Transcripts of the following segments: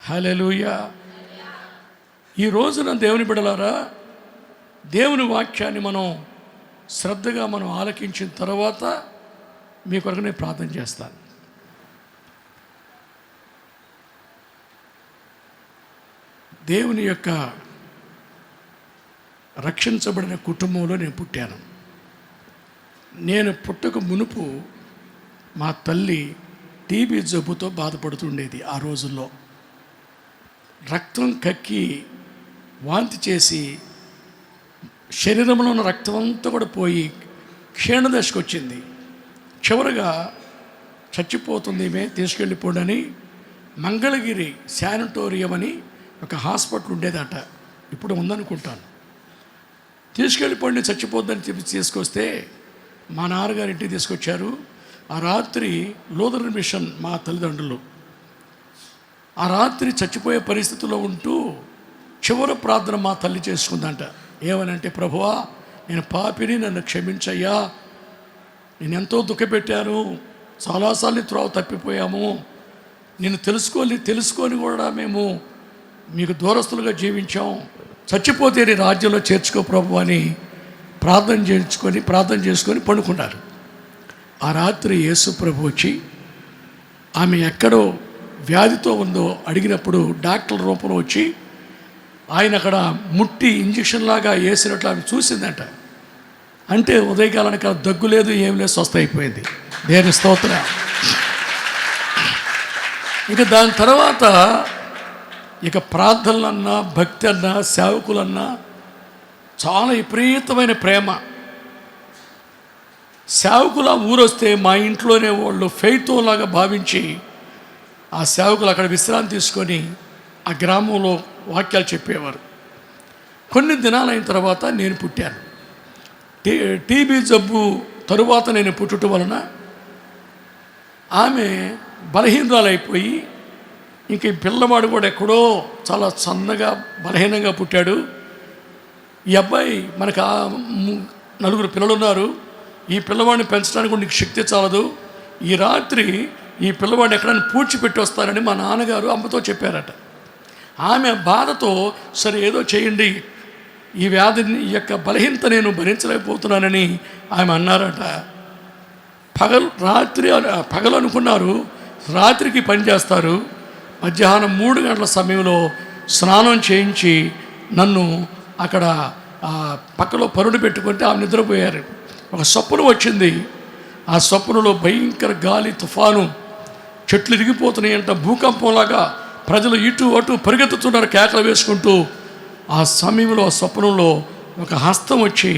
హల్లెలూయా. ఈ రోజున దేవుని బిడ్డలారా, దేవుని వాక్యాన్ని మనం శ్రద్ధగా ఆలకించిన తర్వాత మీ కొరకు నేను ప్రార్థన చేస్తాను. దేవుని యొక్క రక్షించబడిన కుటుంబంలో నేను పుట్టాను. నేను పుట్టక మునుపు మా తల్లి టీబీ జబ్బుతో బాధపడుతుండేది. ఆ రోజుల్లో రక్తం కక్కి వాంతి చేసి శరీరంలో ఉన్న రక్తం అంతా కూడా పోయి క్షీణదశకు వచ్చింది. చివరగా చచ్చిపోతుంది, ఈమె తీసుకెళ్ళిపోడని మంగళగిరి శానిటోరియం అని ఒక హాస్పిటల్ ఉండేదట, ఇప్పుడు ఉందనుకుంటాను. తీసుకెళ్ళిపోండి, చచ్చిపోద్దని చెప్పి తీసుకొస్తే మా నాన్నగారి ఇంటికి తీసుకొచ్చారు. ఆ రాత్రి లూథరన్ మిషన్ మా తల్లిదండ్రులు ఆ రాత్రి చచ్చిపోయే పరిస్థితుల్లో ఉంటూ చివరి ప్రార్థన మా తల్లి చేసుకుందంట. ఏమనంటే, ప్రభువా నేను పాపిని, నన్ను క్షమించయ్యా, నేను ఎంతో దుఃఖపెట్టాను, చాలాసార్లు త్రోవ తప్పిపోయాము, నేను తెలుసుకొని కూడా మేము మీకు దూరస్తులుగా జీవించాం, చచ్చిపోతే నీ రాజ్యంలో చేర్చుకో ప్రభు అని ప్రార్థన చేసుకొని పడుకున్నారు. ఆ రాత్రి యేసు ప్రభు వచ్చి ఆమె ఎక్కడో వ్యాధితో ఉందో అడిగినప్పుడు డాక్టర్ రూపంలో వచ్చి ఆయన అక్కడ ముట్టి ఇంజక్షన్ లాగా వేసినట్లు ఆమె చూసిందంట. అంటే ఉదయకాలానికి దగ్గు లేదు, ఏం లేదు, స్వస్థ అయిపోయింది. దేవుని స్తోత్రం. ఇక దాని తర్వాత ఇక ప్రార్థనలన్నా, భక్తి అన్నా, సేవకులన్నా చాలా విపరీతమైన ప్రేమ. సేవకులు ఆ ఊరొస్తే మా ఇంట్లోనే వాళ్ళు ఫెయితోలాగా భావించి ఆ సేవకులు అక్కడ విశ్రాంతి తీసుకొని ఆ గ్రామంలో వాక్యాలు చెప్పేవారు. కొన్ని దినాలైన తర్వాత నేను పుట్టాను. టీబీ జబ్బు తరువాత నేను పుట్టడం వలన ఆమె బలహీనరాలైపోయి, ఇంక ఈ పిల్లవాడు కూడా ఎక్కడో చాలా సన్నగా బలహీనంగా పుట్టాడు. ఈ అబ్బాయి మనకు 4 పిల్లలు ఉన్నారు, ఈ పిల్లవాడిని పెంచడానికి నీకు శక్తి చాలదు, ఈ రాత్రి ఈ పిల్లవాడిని ఎక్కడైనా పూడ్చిపెట్టి వస్తారని మా నాన్నగారు అమ్మతో చెప్పారట. ఆమె బాధతో సరే ఏదో చేయండి, ఈ వ్యాధిని, ఈ యొక్క బలహీనత నేను భరించలేకపోతున్నానని ఆమె అన్నారట. పగలు అనుకున్నారు, రాత్రికి పనిచేస్తారు. మధ్యాహ్నం 3 గంటల సమయంలో స్నానం చేయించి నన్ను అక్కడ పక్కలో పరుడు పెట్టుకుంటే ఆమె నిద్రపోయారు. ఒక స్వప్నం వచ్చింది. ఆ స్వప్నంలో భయంకర గాలి, తుఫాను, చెట్లు ఇరిగిపోతున్నాయంట, భూకంపంలాగా ప్రజలు ఇటు అటు పరిగెత్తుతున్నారు కేకలు వేసుకుంటూ. ఆ సమయంలో ఆ స్వప్నంలో ఒక హస్తం వచ్చి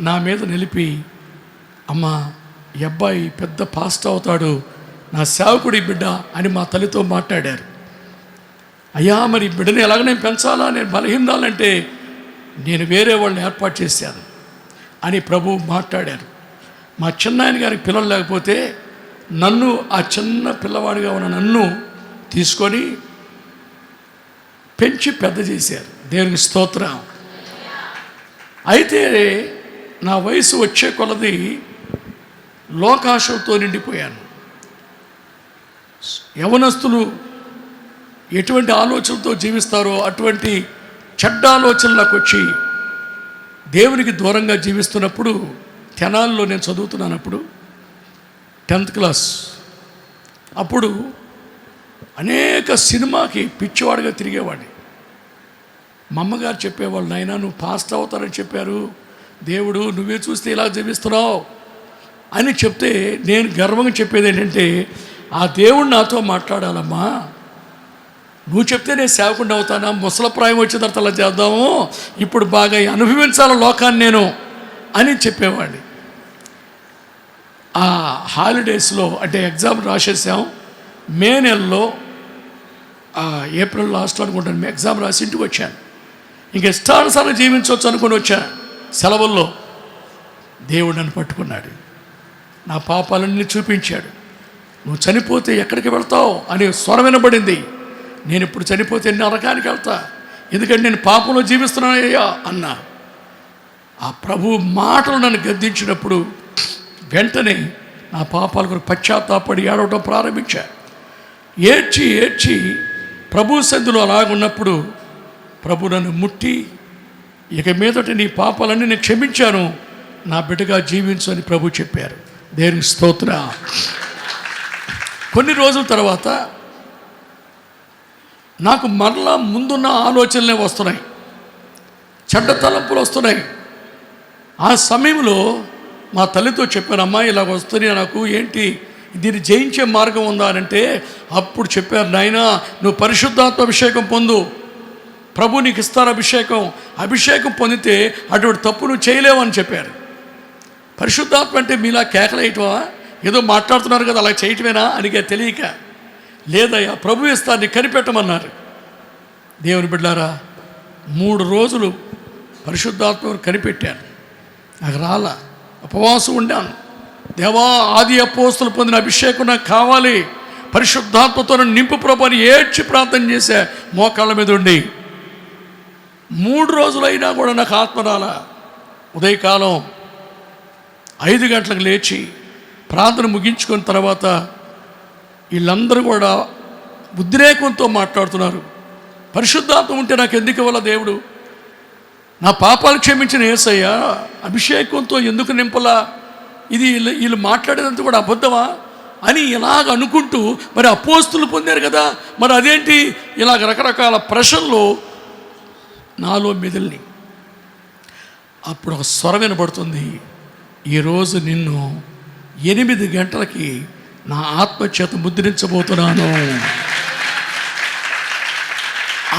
నా మీద నిలిపి, అమ్మ ఈ అబ్బాయి పెద్ద పాస్టర్ అవుతాడు, నా సేవకుడి బిడ్డ అని మా తల్లితో మాట్లాడారు. అయ్యా మరి బిడ్డని ఎలాగ నేను పెంచాలా, నేను బలహీనాలంటే నేను వేరే వాళ్ళని ఏర్పాటు చేశాను అని ప్రభు మాట్లాడారు. మా చిన్నాయన గారికి పిల్లలు లేకపోతే నన్ను, ఆ చిన్న పిల్లవాడిగా ఉన్న నన్ను తీసుకొని పెంచి పెద్ద చేశారు. దేవునికి స్తోత్రం. అయితే నా వయసు వచ్చే కొలది లోకాశతో నిండిపోయాను. యవనస్తులు ఎటువంటి ఆలోచనలతో జీవిస్తారో అటువంటి చెడ్డ ఆలోచనలకు వచ్చి దేవునికి దూరంగా జీవిస్తున్నప్పుడు, తెనాలిలో నేను చదువుతున్నానప్పుడు 10th క్లాస్, అప్పుడు అనేక సినిమాకి పిచ్చివాడుగా తిరిగేవాడిని. మా అమ్మగారు చెప్పేవాళ్ళు, నాయనా నువ్వు పాస్టర్ అవుతారని చెప్పారు దేవుడు, నువ్వే చూస్తే ఇలా జీవిస్తున్నావు అని చెప్తే నేను గర్వంగా చెప్పేది ఏంటంటే, ఆ దేవుడు నాతో మాట్లాడాలమ్మా, నువ్వు చెప్తే నేను సేవకుండా అవుతానా, ముసలప్రాయం వచ్చిన తర్వాత అలా చేద్దాము, ఇప్పుడు బాగా అనుభవించాలి లోకాన్ని నేను అని చెప్పేవాడిని. ఆ హాలిడేస్లో అంటే ఎగ్జామ్ రాసేసాం, మే నెలలో ఏప్రిల్ లాస్ట్ అనుకుంటాను ఎగ్జామ్ రాసి ఇంటికి వచ్చాను. ఇంక ఇష్టానుసారం జీవించవచ్చు అనుకుని వచ్చాను. సెలవుల్లో దేవుడు నన్ను పట్టుకున్నాడు, నా పాపాలన్నీ చూపించాడు. నువ్వు చనిపోతే ఎక్కడికి వెళ్తావు అని స్వరం వినబడింది. నేను ఇప్పుడు చనిపోతే నరకానికి వెళ్తా, ఎందుకంటే నేను పాపంలో జీవిస్తున్నానయ్యా అన్నా. ఆ ప్రభు మాటలు నన్ను గద్దించినప్పుడు వెంటనే నా పాపాల కొరకు పశ్చాత్తాపడి ఏడవటం ప్రారంభించా. ఏడ్చి ప్రభు సన్నిధిలో అలాగున్నప్పుడు ప్రభు నన్ను ముట్టి, ఇక మీదట నీ పాపాలన్నీ నేను క్షమించాను, నా బిడ్డగా జీవించు అని ప్రభు చెప్పారు. దేవునికి స్తోత్రం. కొన్ని రోజుల తర్వాత నాకు మరలా ముందున్న ఆలోచనలే వస్తున్నాయి, చెడ్డ తలంపులు వస్తున్నాయి. ఆ సమయంలో మా తల్లితో చెప్పాను, అమ్మా ఇలా వస్తున్నాయి నాకు, ఏంటి దీన్ని జయించే మార్గం ఉందా అని అంటే, అప్పుడు చెప్పారు, నాయనా నువ్వు పరిశుద్ధాత్మ అభిషేకం పొందు, ప్రభు నీకు ఇస్తారు అభిషేకం పొందితే అటువంటి తప్పు నువ్వు చేయలేవని చెప్పారు. పరిశుద్ధాత్మ అంటే మీలా కేకలేయటమా, ఏదో మాట్లాడుతున్నారు కదా అలా చేయటమేనా అనిగా తెలియక, లేదయ్యా ప్రభు ఇస్తాన్ని కనిపెట్టమన్నారు. దేవుని బిడ్డారా, 3 రోజులు పరిశుద్ధాత్మను కనిపెట్టాను, నాకు రాలా, ఉపవాసం ఉండాను. దేవా, ఆది అపోస్తులు పొందిన అభిషేకం నాకు కావాలి, పరిశుద్ధాత్మతో నింపు ప్రభు అని ఏడ్చి ప్రార్థన చేశా మోకాళ్ళ మీద ఉండి. 3 రోజులైనా కూడా నాకు ఆత్మ రాలా. ఉదయకాలం 5 గంటలకు లేచి ప్రార్థన ముగించుకున్న తర్వాత వీళ్ళందరూ కూడా ఉద్రేకంతో మాట్లాడుతున్నారు, పరిశుద్ధాత్మ ఉంటే నాకు ఎందుకు ఇవ్వాల దేవుడు, నా పాపాలు క్షమించిన యేసయ్య అభిషేకంతో ఎందుకు నింపలా, ఇది వీళ్ళు మాట్లాడేదంతా కూడా అబద్ధమా అని ఇలాగ అనుకుంటూ, మరి అపోస్తులు పొందారు కదా, మరి అదేంటి, ఇలాగ రకరకాల ప్రశ్నలు నాలో మెదిలిని. అప్పుడు ఒక స్వరం వినబడుతుంది, ఈరోజు నిన్ను 8 గంటలకి నా ఆత్మచేత ముద్రించబోతున్నాను.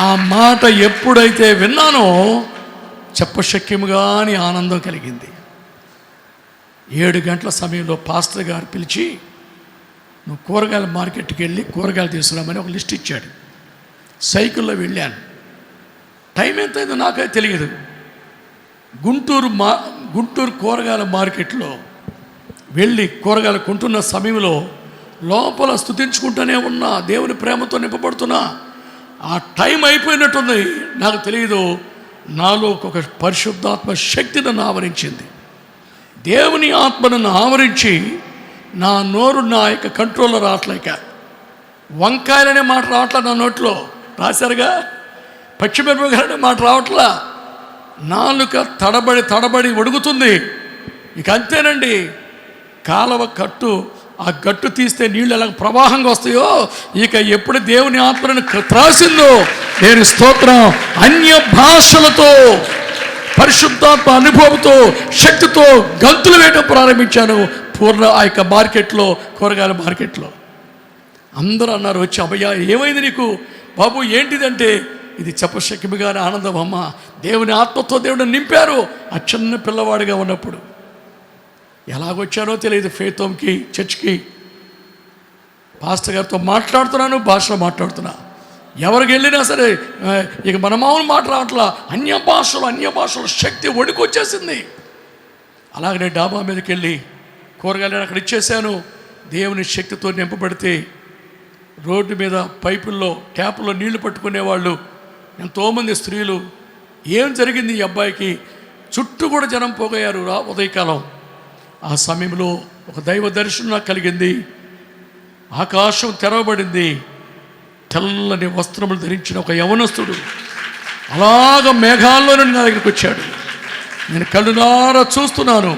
ఆ మాట ఎప్పుడైతే విన్నానో చెప్పశక్యముగాని ఆనందం కలిగింది. 7 గంటల సమయంలో పాస్టర్ గారు పిలిచి, నువ్వు కూరగాయల మార్కెట్కి వెళ్ళి కూరగాయలు తీసుకురామని ఒక లిస్ట్ ఇచ్చాడు. సైకిల్లో వెళ్ళాను. టైం ఎంత అయిందో నాకే తెలియదు. గుంటూరు కూరగాయల మార్కెట్లో వెళ్ళి కూరగాయలు కొంటున్న సమయంలో లోపల స్తుతించుకుంటూనే ఉన్నా, దేవుని ప్రేమతో నింపబడుతున్నా. ఆ టైం అయిపోయినట్టుంది, నాకు తెలియదు. నాలో ఒక పరిశుద్ధాత్మ శక్తి నన్ను ఆవరించింది. దేవుని ఆత్మ నన్ను ఆవరించి నా నోరు నా యొక్క కంట్రోల్లో రావట్లేక, వంకాయలనే మాట రావట్లా నా నోట్లో, రాశారుగా పచ్చిమిరపకాయలనే మాట రావట్లా, నాలుక తడబడి వడుగుతుంది. ఇక అంతేనండి, కాలవ కట్టు, ఆ గట్టు తీస్తే నీళ్ళు ఎలా ప్రవాహంగా వస్తాయో, ఇక ఎప్పుడు దేవుని ఆత్మను త్రాసిందో, దేవుని స్తోత్రం, అన్య భాషలతో పరిశుద్ధాత్మ అనుభవంతో శక్తితో గంతులు వేయడం ప్రారంభించాను. ఆ యొక్క మార్కెట్లో, కూరగాయల మార్కెట్లో అందరూ అన్నారు వచ్చి, అబ్బయ్యా ఏమైంది నీకు బాబు, ఏంటిదంటే, ఇది చెప్పశక్యముగానే ఆనందం అమ్మ, దేవుని ఆత్మతో దేవుడు నింపారు. ఆ చిన్న పిల్లవాడిగా ఉన్నప్పుడు ఎలాగొచ్చానో తెలియదు, ఫేతోమ్కి చర్చ్కి పాస్టర్ గారితో మాట్లాడుతున్నాను, భాషలో మాట్లాడుతున్నా. ఎవరికి వెళ్ళినా సరే ఇక మన మామూలు మాట రావట్లా, అన్య భాషలో శక్తి వణికొచ్చేసింది. అలాగనే డాబా మీదకి వెళ్ళి కూరగాయలు అక్కడ ఇచ్చేసాను. దేవుని శక్తితో నింపబడితే రోడ్డు మీద పైపుల్లో ట్యాపుల్లో నీళ్లు పట్టుకునేవాళ్ళు ఎంతోమంది స్త్రీలు. ఏం జరిగింది ఈ అబ్బాయికి, చుట్టూ కూడా జనం పోగయ్యారు ఉదయకాలం. ఆ సమయంలో ఒక దైవ దర్శనం నాకు కలిగింది. ఆకాశం తెరవబడింది. తెల్లని వస్త్రములు ధరించిన ఒక యవనస్తుడు అలాగ మేఘాల్లో నుండి నా దగ్గరికి వచ్చాడు. నేను కళ్ళునారా చూస్తున్నాను.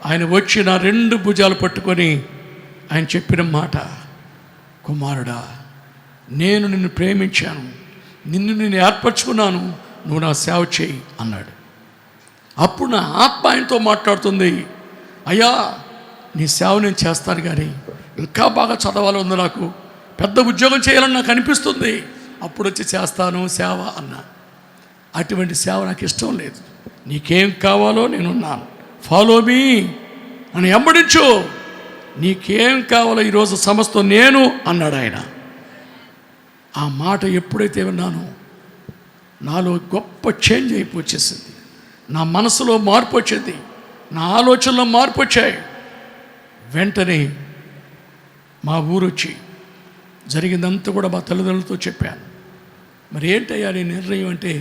ఆయన వచ్చి నా 2 భుజాలు పట్టుకొని ఆయన చెప్పిన మాట, కుమారుడా, నేను నిన్ను ప్రేమించాను, నిన్ను ఏర్పరచుకున్నాను, నువ్వు నా సేవ చేయి అన్నాడు. అప్పుడు నా ఆత్మ ఆయనతో మాట్లాడుతుంది, అయ్యా నీ సేవ నేను చేస్తాను, కానీ ఇంకా బాగా చదవాలి ఉంది, నాకు పెద్ద ఉద్యోగం చేయాలని నాకు అనిపిస్తుంది, అప్పుడు వచ్చి చేస్తాను సేవ అన్నా. అటువంటి సేవ నాకు ఇష్టం లేదు, నీకేం కావాలో నేనున్నాను, ఫాలో మీ, నన్ను వెంబడించు, నీకేం కావాలో ఈరోజు సమస్తం నేను అన్నాడు ఆయన. ఆ మాట ఎప్పుడైతే విన్నానో నాలో గొప్ప చేంజ్ అయిపోచేసింది. నా మనసులో మార్పు వచ్చింది, నా ఆలోచనలో మార్పు వచ్చాయి. వెంటనే మా ఊరు వచ్చి జరిగిందంతా కూడా మా తల్లిదండ్రులతో చెప్పాను. మరి ఏంటయ్యా నీ నిర్ణయం అంటే,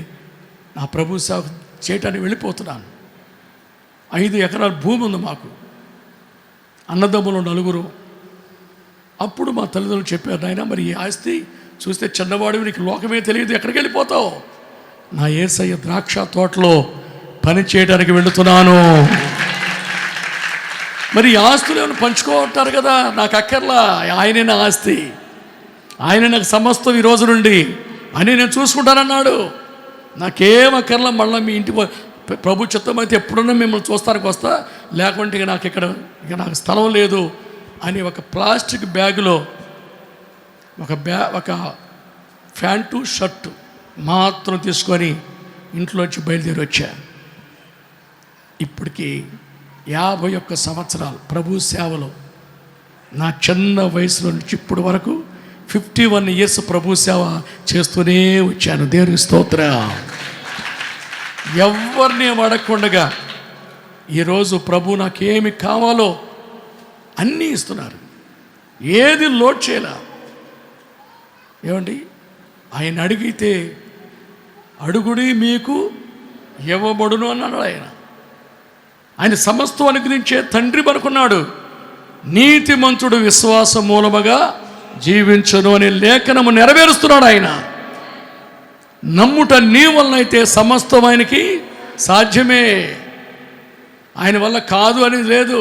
నా ప్రభు సేవ చేయటానికి వెళ్ళిపోతున్నాను. 5 ఎకరాల భూమి ఉంది మాకు, అన్నదమ్ములు 4. అప్పుడు మా తల్లిదండ్రులు చెప్పారు, నాయన మరి ఈ ఆస్తి చూస్తే చిన్నవాడివి, నీకు లోకమే తెలియదు, ఎక్కడికి వెళ్ళిపోతావు? నా యేసయ్య ద్రాక్ష తోటలో పని చేయడానికి వెళుతున్నాను. మరి ఈ ఆస్తులు ఏమైనా పంచుకోంటారు కదా, నాకు అక్కర్లా, ఆయనే నా ఆస్తి, ఆయన నాకు సమస్తం ఈ రోజు నుండి అని నేను చూసుకుంటానన్నాడు. నాకేం అక్కర్లా, మళ్ళీ మీ ఇంటి ప్రభు చిత్తం అయితే ఎప్పుడన్నా మిమ్మల్ని చూస్తానికి వస్తా, లేకుంటే ఇక నాకు స్థలం లేదు అని ఒక ప్లాస్టిక్ బ్యాగులో ఒక ప్యాంటు షర్టు మాత్రం తీసుకొని ఇంట్లోంచి బయలుదేరి వచ్చా. ఇప్పటికి 51 సంవత్సరాలు ప్రభు సేవలో, నా చిన్న వయసులో నుంచి ఇప్పటి వరకు 51 ఇయర్స్ ప్రభు సేవ చేస్తూనే వచ్చాను. దేవుని స్తోత్రం. ఎవరిని అడగకుండా ఈరోజు ప్రభు నాకేమి కావాలో అన్నీ ఇస్తున్నారు, ఏది లోడ్ చేయాల. ఏమండి, ఆయన అడిగితే అడుగుడి మీకు ఇవ్వబడును అన్నాడు. ఆయన సమస్తం అనుగ్రహించే తండ్రి మనకున్నాడు. నీతిమంతుడు విశ్వాస మూలముగా జీవించును అనే లేఖనము నెరవేరుస్తున్నాడు ఆయన. నమ్ముట నీ వలన అయితే సమస్తం ఆయనకి సాధ్యమే, ఆయన వల్ల కాదు అనేది లేదు.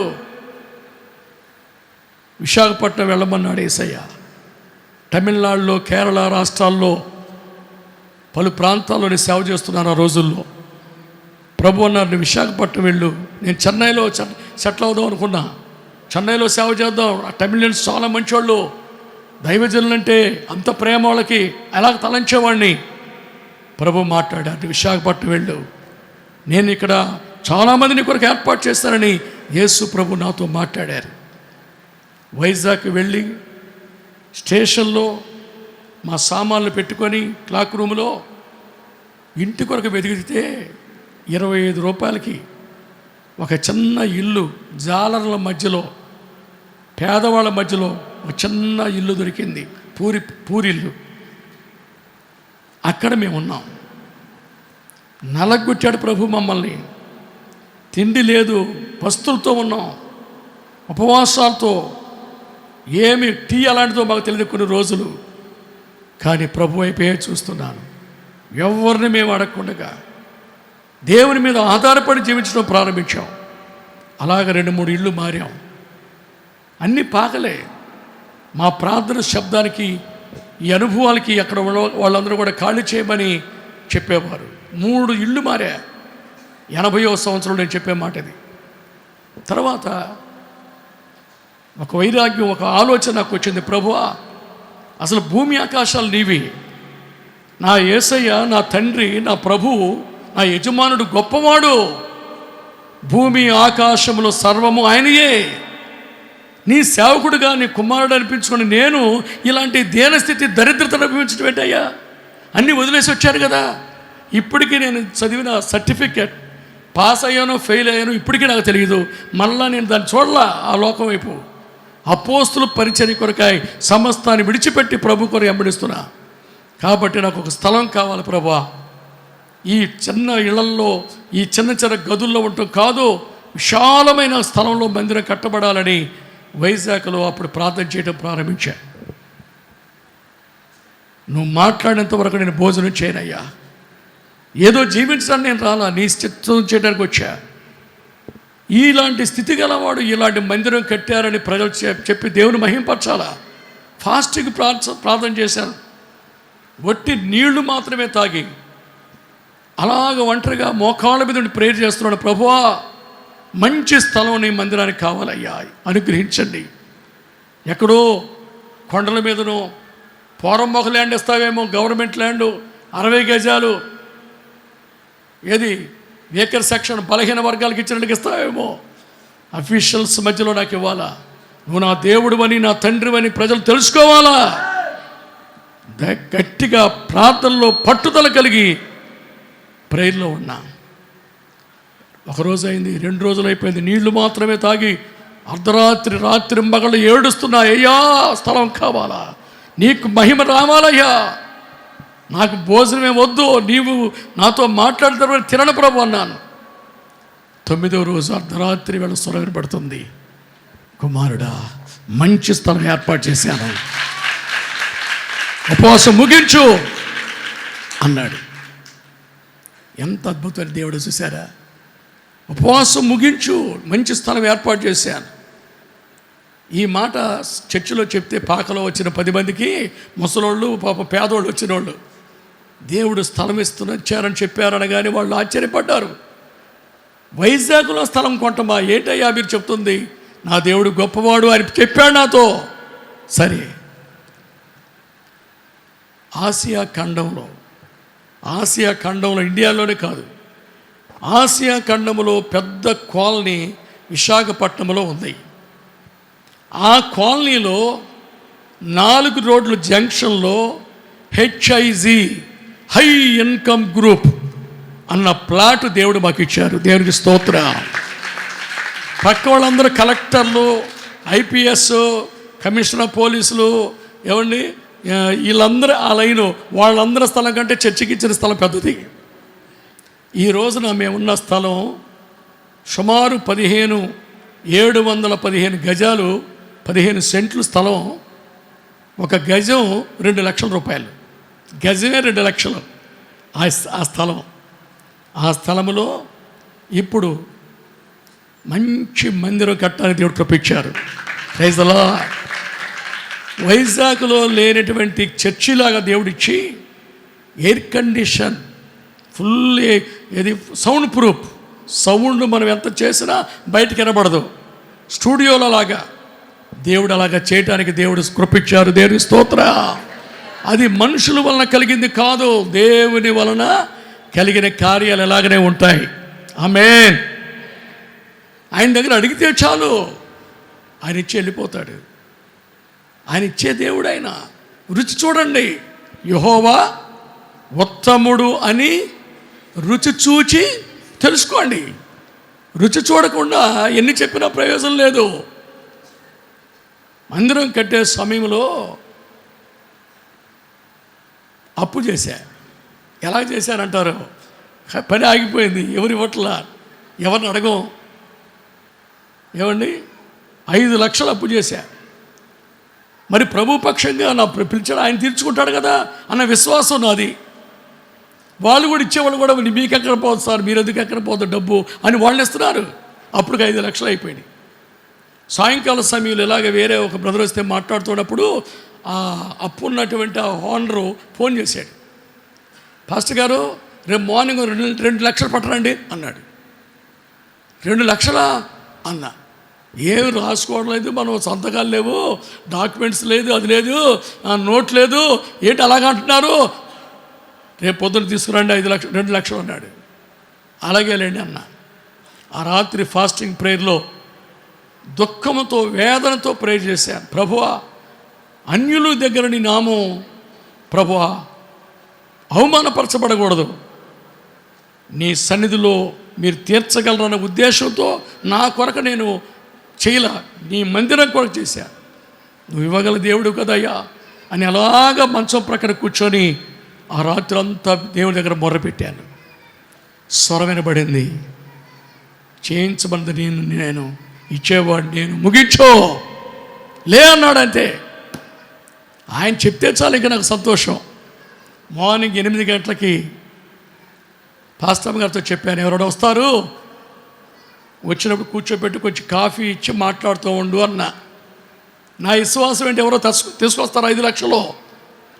విశాఖపట్నం వెళ్ళమన్నాడు యేసయ్య. తమిళనాడులో, కేరళ రాష్ట్రాల్లో పలు ప్రాంతాల్లోనే సేవ చేస్తున్నాను. ఆ రోజుల్లో ప్రభు అన్నారు, విశాఖపట్నం వెళ్ళు. నేను చెన్నైలో సెటిల్ అవుదాం అనుకున్నా, చెన్నైలో సేవ చేద్దాం. ఆ తమిళన్స్ చాలా మంచివాళ్ళు, దైవజనులంటే అంత ప్రేమ వాళ్ళకి, ఎలా తలంచేవాడిని. ప్రభు మాట్లాడారు, విశాఖపట్నం వెళ్ళు, నేను ఇక్కడ చాలామందిని కొరకు ఏర్పాటు చేస్తానని యేసు ప్రభు నాతో మాట్లాడారు. వైజాగ్ వెళ్ళి స్టేషన్లో మా సామాన్లు పెట్టుకొని క్లాక్ రూమ్లో ఇంటి కొరకు వెతికితే 25 రూపాయలకి ఒక చిన్న ఇల్లు, జాలర్ల మధ్యలో, పేదవాళ్ళ మధ్యలో ఒక చిన్న ఇల్లు దొరికింది, పూరిల్లు. అక్కడ మేము ఉన్నాం. నలగొట్టాడు ప్రభు మమ్మల్ని. తిండి లేదు, పస్తులతో ఉన్నాం, ఉపవాసాలతో, ఏమి టీ అలాంటిదో మాకు తెలియదు కొన్ని రోజులు. కానీ ప్రభు అయిపోయే చూస్తున్నాను. ఎవరిని మేము అడగకుండా దేవుని మీద ఆధారపడి జీవించడం ప్రారంభించాం. అలాగ 2-3 ఇళ్ళు మారాం. అన్నీ పాకలే. మా ప్రార్థన శబ్దానికి, ఈ అనుభవాలకి అక్కడ వాళ్ళందరూ కూడా ఖాళీ చేయమని చెప్పేవారు. 3 ఇళ్ళు మారా. 80వ సంవత్సరంలో నేను చెప్పే మాట ఇది. తర్వాత ఒక వైరాగ్యం, ఒక ఆలోచన నాకు వచ్చింది. ప్రభువా, అసలు భూమి ఆకాశాలు నీవి, నా యేసయ్య, నా తండ్రి, నా ప్రభువు, నా యజమానుడు గొప్పవాడు. భూమి ఆకాశములో సర్వము ఆయనయే. నీ సేవకుడుగా, నీ కుమారుడు అనిపించుకొని నేను ఇలాంటి దీనస్థితి, దరిద్రతను అనిపించడం ఏంటయ్యా? అన్నీ వదిలేసి వచ్చాను కదా. ఇప్పటికీ నేను చదివిన సర్టిఫికెట్ పాస్ అయ్యానో ఫెయిల్ అయ్యానో ఇప్పటికీ నాకు తెలియదు. మళ్ళా నేను దాన్ని చూడలా ఆ లోకం వైపు. అపోస్తులు పరిచర్య కొరకాయ సమస్తాన్ని విడిచిపెట్టి ప్రభు కొరకు వెంబడిస్తున్నా. కాబట్టి నాకు ఒక స్థలం కావాలి ప్రభువా. ఈ చిన్న ఇళ్లల్లో, ఈ చిన్న గదుల్లో ఉండటం కాదు, విశాలమైన స్థలంలో మందిరం కట్టబడాలని వైజాగ్లో అప్పుడు ప్రార్థన చేయడం ప్రారంభించా. నువ్వు మాట్లాడినంత వరకు నేను భోజనం చేయనయ్యా. ఏదో జీవించడానికి నేను రాలా, నీ చిత్తం చేయడానికి వచ్చా. ఇలాంటి స్థితి గలవాడు ఇలాంటి మందిరం కట్టారని ప్రజలు చెప్పి దేవుని మహింపరచాలా. ఫాస్టింగ్ ప్రార్థన చేశాను. వట్టి నీళ్లు మాత్రమే తాగి అలాగ ఒంటరిగా మోకాళ్ళ మీద ఉండి ప్రేయర్ చేస్తున్నాడు. ప్రభువా, మంచి స్థలం నీ మందిరానికి కావాలయ్యా, అనుగ్రహించండి. ఎక్కడో కొండల మీదనో పోరంబొక ల్యాండ్ ఇస్తావేమో, గవర్నమెంట్ ల్యాండ్ 60 గజాలు, ఏది ఏకర్ సెక్షన్ బలహీన వర్గాలకు ఇచ్చినట్టుగా ఇస్తావేమో, అఫీషియల్స్ మధ్యలో నాకు ఇవ్వాలా. నువ్వు నా దేవుడు అని, నా తండ్రి అని ప్రజలు తెలుసుకోవాలా. గట్టిగా ప్రార్థనలో పట్టుదల కలిగి ప్రేయర్లో ఉన్నా. ఒకరోజు అయింది, 2 రోజులు అయిపోయింది. నీళ్లు మాత్రమే తాగి అర్ధరాత్రి, రాత్రి మగళ్ళు ఏడుస్తున్నా. అయ్యా, స్థలం కావాలా, నీకు మహిమ రావాలయ్యా, నాకు భోజనమే వద్దు, నీవు నాతో మాట్లాడితే తినను ప్రభు అన్నాను. 9వ రోజు అర్ధరాత్రి వేళ స్వరం వినబడుతుంది, కుమారుడా, మంచి స్థలం ఏర్పాటు చేశాను. ఉపవాసం ముగించు అన్నాడు. ఎంత అద్భుతమైన దేవుడు చూసారా. ఉపవాసం ముగించు, మంచి స్థలం ఏర్పాటు చేశాను. ఈ మాట చర్చిలో చెప్తే పాకలో వచ్చిన 10 మందికి ముసలోళ్ళు పాప పేదోళ్ళు వచ్చిన వాళ్ళు దేవుడు స్థలం ఇచ్చారని చెప్పారనగానే వాళ్ళు ఆశ్చర్యపడ్డారు. వైజాగ్లో స్థలం కొంటమా, ఏంటయ్యా మీరు చెప్తుంది, నా దేవుడు గొప్పవాడు అని చెప్పాడు నాతో. సరే, ఆసియా ఖండంలో ఇండియాలోనే కాదు, ఆసియా ఖండంలో పెద్ద కాలనీ విశాఖపట్నంలో ఉంది. ఆ కాలనీలో 4 రోడ్ల జంక్షన్లో హెచ్ఐజి హై ఇన్కమ్ గ్రూప్ అన్న ప్లాట్ దేవుడు మాకు ఇచ్చారు. దేవునికి స్తోత్రం. పక్క వాళ్ళందరూ కలెక్టర్లు, ఐపీఎస్, కమిషనర్ పోలీసులు, ఏమండి వీళ్ళందరూ ఆ లైను, వాళ్ళందరి స్థలం కంటే చర్చికి ఇచ్చిన స్థలం పెద్దది. ఈ రోజున మేమున్న స్థలం సుమారు 715 గజాలు, 15 సెంట్లు స్థలం. ఒక గజం 2 లక్షల రూపాయలు, గజమే 2 లక్షలు ఆ స్థలం. ఆ స్థలంలో ఇప్పుడు మంచి మందిరం కట్టడానికి దేవుడు కృపించారు. Praise the lord. వైజాగ్లో లేనటువంటి చర్చిలాగా దేవుడిచ్చి ఎయిర్ కండిషన్, ఫుల్ ఇది సౌండ్ ప్రూఫ్, సౌండ్ మనం ఎంత చేసినా బయటికి వినబడదు, స్టూడియోలో లాగా దేవుడు అలాగా చేయటానికి దేవుడు కృపించారు. దేవుని స్తోత్రం. అది మనుషుల వలన కలిగింది కాదు, దేవుని వలన కలిగిన కార్యాలు ఎలాగనే ఉంటాయి. ఆమేన్. ఆయన దగ్గర అడిగితే చాలు, ఆయన ఇచ్చి వెళ్ళిపోతాడు. ఆయన ఇచ్చే దేవుడు ఆయన. రుచి చూడండి, యెహోవా ఉత్తముడు అని రుచి చూచి తెలుసుకోండి. రుచి చూడకుండా ఎన్ని చెప్పినా ప్రయోజనం లేదు. మందిరం కట్టే సమయంలో అప్పు చేశా. ఎలా చేశారంటారు, పని ఆగిపోయింది, ఎవరి ఇవ్వట్లా, ఎవరిని అడగం. ఏమండి 5 లక్షలు అప్పు చేశా. మరి ప్రభు పక్షంగా నా పిలిచాడు, ఆయన తీర్చుకుంటాడు కదా అన్న విశ్వాసం నాది. వాళ్ళు కూడా ఇచ్చేవాళ్ళు కూడా, మీకు ఎక్కడ పోతుంది సార్, మీరు ఎందుకు ఎక్కడ పోతుంది డబ్బు అని వాళ్ళు ఇస్తున్నారు. అప్పుడు 5 లక్షలు అయిపోయినాయి. సాయంకాల సమయంలో ఇలాగ వేరే ఒక బ్రదర్ వస్తే మాట్లాడుతున్నప్పుడు ఆ అప్పు ఉన్నటువంటి ఆ ఓనరు ఫోన్ చేశాడు. పాస్టర్ గారు, రేపు మార్నింగ్ 2 లక్షలు పట్టరండి అన్నాడు. 2 లక్షలా అన్నా. ఏమి రాసుకోవడం లేదు, మనం సంతకాలు లేవు, డాక్యుమెంట్స్ లేదు, అది లేదు, నోట్ లేదు, ఏంటి అలాగంటున్నారు, రేపు పొద్దున్న తీసుకురండి 2 లక్షలు అన్నాడు. అలాగే లేండి అన్న. ఆ రాత్రి ఫాస్టింగ్ ప్రేయర్లో దుఃఖంతో వేదనతో ప్రేయర్ చేశాను. ప్రభువా, అన్యుల దగ్గర నీ నామం ప్రభువా అవమానపరచబడకూడదు, నీ సన్నిధిలో మీరు తీర్చగలరన్న ఉద్దేశంతో నా కొరకు నేను చేయలా, నీ మందిరం కొరకు చేశా. నువ్వు ఇవ్వగల దేవుడు కదయ్యా అని అలాగా మంచం ప్రక్కన కూర్చొని ఆ రాత్రి అంతా దేవుడి దగ్గర మొర్రపెట్టాను. స్వరం వినబడింది, చేయించబడింది నేను ఇచ్చేవాడు నేను, ముగించో లే అన్నాడంతే. ఆయన చెప్తే చాలు, ఇంకా నాకు సంతోషం. మార్నింగ్ 8 గంటలకి పాస్టర్ గారితో చెప్పాను, ఎవరైనా వస్తారు, వచ్చినప్పుడు కూర్చోబెట్టి కొంచెం కాఫీ ఇచ్చి మాట్లాడుతూ ఉండు అన్న. నా విశ్వాసం ఏంటి, ఎవరో తీసుకొస్తారు 5 లక్షలు,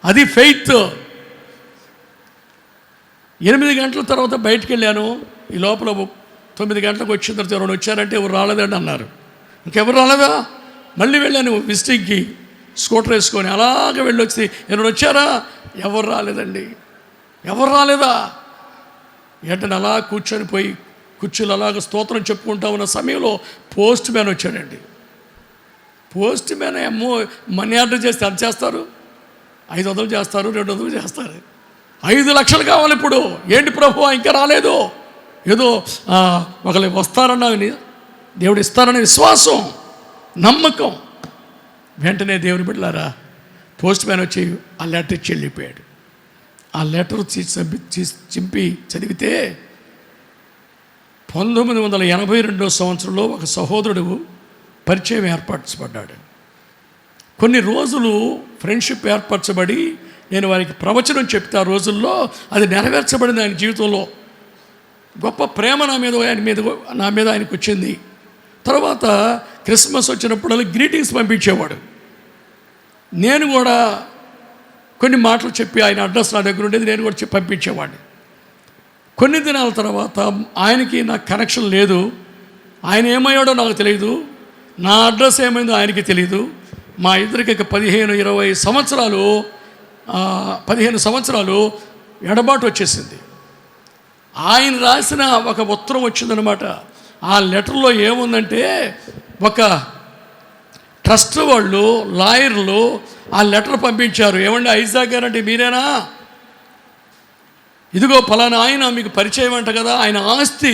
అది ఫెయిత్. 8 గంటల తర్వాత బయటికి వెళ్ళాను. ఈ లోపల 9 గంటలకు వచ్చిన తర్వాత ఎవరైనా వచ్చారంటే ఎవరు రాలేదండి అన్నారు. ఇంకెవరు రాలేదా, మళ్ళీ వెళ్ళాను విజిటింగ్కి స్కూటర్ వేసుకొని. అలాగే వెళ్ళొచ్చి ఎవరైనా వచ్చారా, ఎవరు రాలేదండి. ఎవరు రాలేదా ఏంటని అలా కూర్చొని పోయి కుర్చీలు అలాగ స్తోత్రం చెప్పుకుంటా ఉన్న సమయంలో పోస్ట్ మ్యాన్ వచ్చాడండి. పోస్ట్ మ్యాన్ ఏమో మనీ ఆర్డర్ చేస్తే అది చేస్తారు, 500 చేస్తారు, 200 చేస్తారు. 5 లక్షలు కావాలి ఇప్పుడు. ఏంటి ప్రభు ఇంకా రాలేదు, ఏదో ఒకళ్ళు వస్తారన్న దేవుడు ఇస్తారనే విశ్వాసం, నమ్మకం. వెంటనే దేవుని బిడ్డలారా, పోస్ట్ మ్యాన్ వచ్చి ఆ లెటర్ ఇచ్చి వెళ్ళిపోయాడు. ఆ లెటర్ చింపి చదివితే 1982 సంవత్సరంలో ఒక సహోదరుడు పరిచయం ఏర్పరచబడ్డాడు. కొన్ని రోజులు ఫ్రెండ్షిప్ ఏర్పరచబడి నేను వారికి ప్రవచనం చెప్తే ఆ రోజుల్లో అది నెరవేర్చబడింది ఆయన జీవితంలో. గొప్ప ప్రేమ నా మీద ఆయనకు వచ్చింది. తర్వాత క్రిస్మస్ వచ్చినప్పుడల్లా గ్రీటింగ్స్ పంపించేవాడు. నేను కూడా కొన్ని మాటలు చెప్పి ఆయన అడ్రస్ నా దగ్గర ఉండేది, నేను కూడా పంపించేవాడిని. కొన్ని దినాల తర్వాత ఆయనకి నాకు కనెక్షన్ లేదు. ఆయన ఏమయ్యాడో నాకు తెలియదు, నా అడ్రస్ ఏమైందో ఆయనకి తెలియదు. మా ఇద్దరికి 15 సంవత్సరాలు ఎడబాటు వచ్చేసింది. ఆయన రాసిన ఒక ఉత్తరం వచ్చిందనమాట. ఆ లెటర్లో ఏముందంటే, ఒక ట్రస్ట్ వాళ్ళు, లాయర్లు ఆ లెటర్ పంపించారు. ఏమండి ఐజాక్ గారు అంటే మీరేనా? ఇదిగో ఫలానా ఆయన మీకు పరిచయం అంట కదా, ఆయన ఆస్తి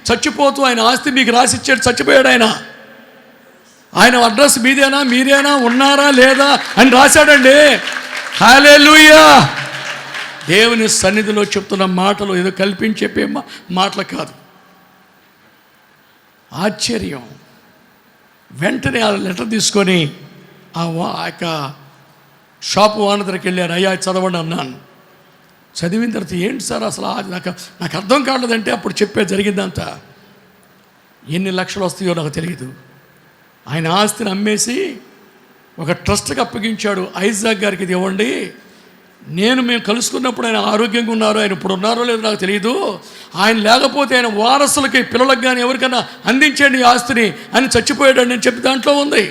చచ్చిపోతూ ఆయన ఆస్తి మీకు రాసిచ్చాడు, చచ్చిపోయాడు ఆయన. ఆయన అడ్రస్ మీరేనా ఉన్నారా లేదా అని రాశాడండి. హల్లెలూయా! దేవుని సన్నిధిలో చెప్తున్న మాటలు ఏదో కల్పించి చెప్పే మాటలు కాదు. ఆశ్చర్యం. వెంటనే ఆ లెటర్ తీసుకొని ఆ యొక్క షాపు ఓనర్ దగ్గరికి వెళ్ళాను. అయ్యా చదవండి అన్నాను. చదివిన తర్వాత ఏంటి సార్ అసలు నాకు అర్థం కాలేదంటే అప్పుడు జరిగిందంతా ఎన్ని లక్షలు వస్తాయో నాకు తెలియదు. ఆయన ఆస్తిని అమ్మేసి ఒక ట్రస్ట్కి అప్పగించాడు. ఐజాక్ గారికి ఇది ఇవ్వండి, మేము కలుసుకున్నప్పుడు ఆయన ఆరోగ్యంగా ఉన్నారు, ఆయన ఇప్పుడు ఉన్నారో లేదో నాకు తెలియదు, ఆయన లేకపోతే ఆయన వారసులకి, పిల్లలకు కానీ ఎవరికైనా అందించండి ఈ ఆస్తిని అని చచ్చిపోయాడని నేను చెప్పి దాంట్లో ఉంది.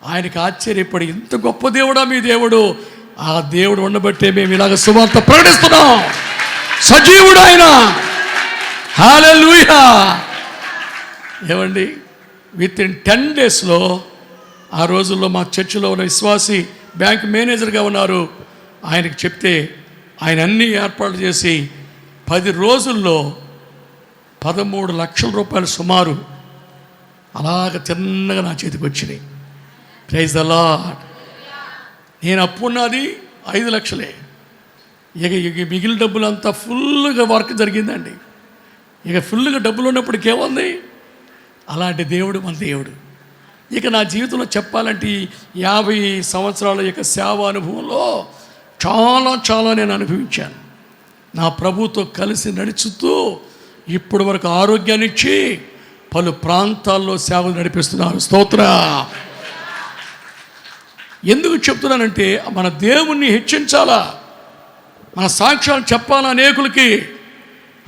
ఆయనకి ఆశ్చర్యపడి, ఇంత గొప్ప దేవుడా మీ దేవుడు, ఆ దేవుడు ఉండబట్టే మేము ఇలాగ సువార్త ప్రకటిస్తున్నాం. సజీవుడు ఆయన. హల్లెలూయా! ఏమండి, విత్ ఇన్ 10 డేస్లో ఆ రోజుల్లో మా చర్చిలో ఉన్న విశ్వాసి బ్యాంక్ మేనేజర్గా ఉన్నారు. ఆయనకి చెప్తే ఆయన అన్ని ఏర్పాట్లు చేసి 10 రోజుల్లో 13 లక్షల రూపాయలు సుమారు అలాగ చిన్నగా నా చేతికి వచ్చినాయి. Praise the lord. నేను అప్పున్నది 5 లక్షలే. ఇక మిగిలిన డబ్బులు అంతా ఫుల్గా వర్క్ జరిగిందండి. ఇక ఫుల్గా డబ్బులు ఉన్నప్పటికీ ఏముంది? అలాంటి దేవుడు మన దేవుడు. ఇక నా జీవితంలో చెప్పాలంటే 50 సంవత్సరాల యొక్క సేవ అనుభవంలో చాలా నేను అనుభవించాను. నా ప్రభుతో కలిసి నడుచుతూ ఇప్పటి వరకు ఆరోగ్యాన్ని ఇచ్చి పలు ప్రాంతాల్లో సేవలు నడిపిస్తున్నారు. స్తోత్ర. ఎందుకు చెప్తున్నానంటే, మన దేవుణ్ణి హెచ్చించాలా, మన సాక్ష్యాలు చెప్పాలా అనేకులకి.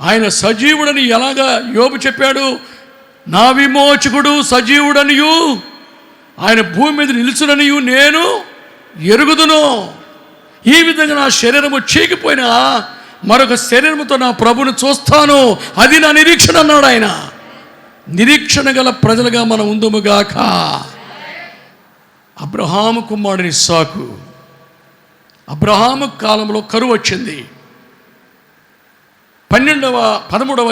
ఆయన సజీవుడని ఎలాగా యోబు చెప్పాడు, నా విమోచకుడు సజీవుడనియు ఆయన భూమి మీద నిలుచుననియు నేను ఎరుగుదును. ఈ విధంగా నా శరీరము చీకిపోయినా మరొక శరీరముతో నా ప్రభుని చూస్తాను, అది నా నిరీక్షణ అన్నాడు ఆయన. నిరీక్షణ గల ప్రజలుగా మనం ఉందుముగాక. అబ్రహాము కుమారుని ఇస్సాకు. అబ్రహాము కాలంలో కరువు వచ్చింది. 13వ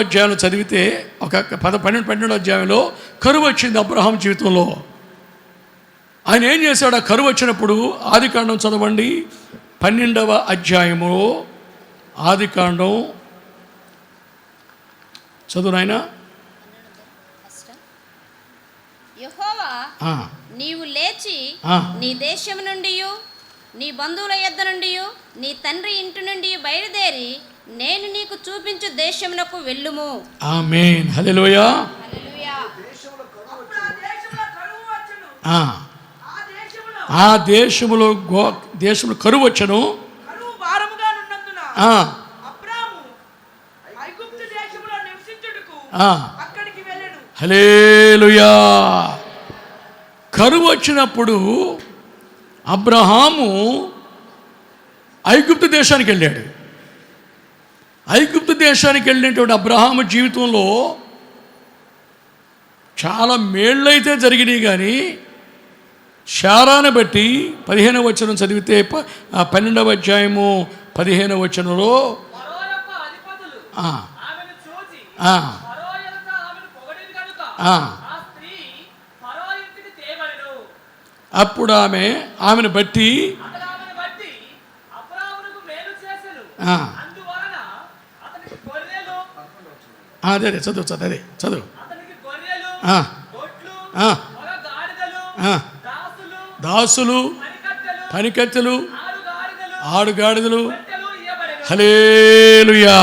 అధ్యాయంలో చదివితే, ఒక 12వ అధ్యాయంలో కరువు వచ్చింది అబ్రహాం జీవితంలో. ఆయన ఏం చేశాడు? ఆ కరువు వచ్చినప్పుడు ఆదికాండం చదవండి, 12వ అధ్యాయము ఆదికాండం చదువు నాయన. యెహోవా నీవు లేచి నీ దేశం నుండి, నీ బంధువుల యొద్ద నుండి, నీ తండ్రి ఇంటి నుండి బయలుదేరి నేను నీకు చూపించు దేశమునకు వెళ్ళుము. ఆమేన్. హల్లెలూయా. ఆ దేశములో కరువు వచ్చను. హల్లెలూయా. కరువు వచ్చినప్పుడు అబ్రహాము ఐగుప్తు దేశానికి వెళ్ళాడు. ఐగుప్తు దేశానికి వెళ్ళినటువంటి అబ్రహాము జీవితంలో చాలా మేళ్ళైతే జరిగినాయి, కానీ శారాను బట్టి 15వ వచనం చదివితే 12వ అధ్యాయము 15వ వచనంలో అప్పుడు ఆమెను బట్టి అదే చదువు దాసులు పనికత్తెలు, ఆడుగాడిదలు. హల్లెలూయా.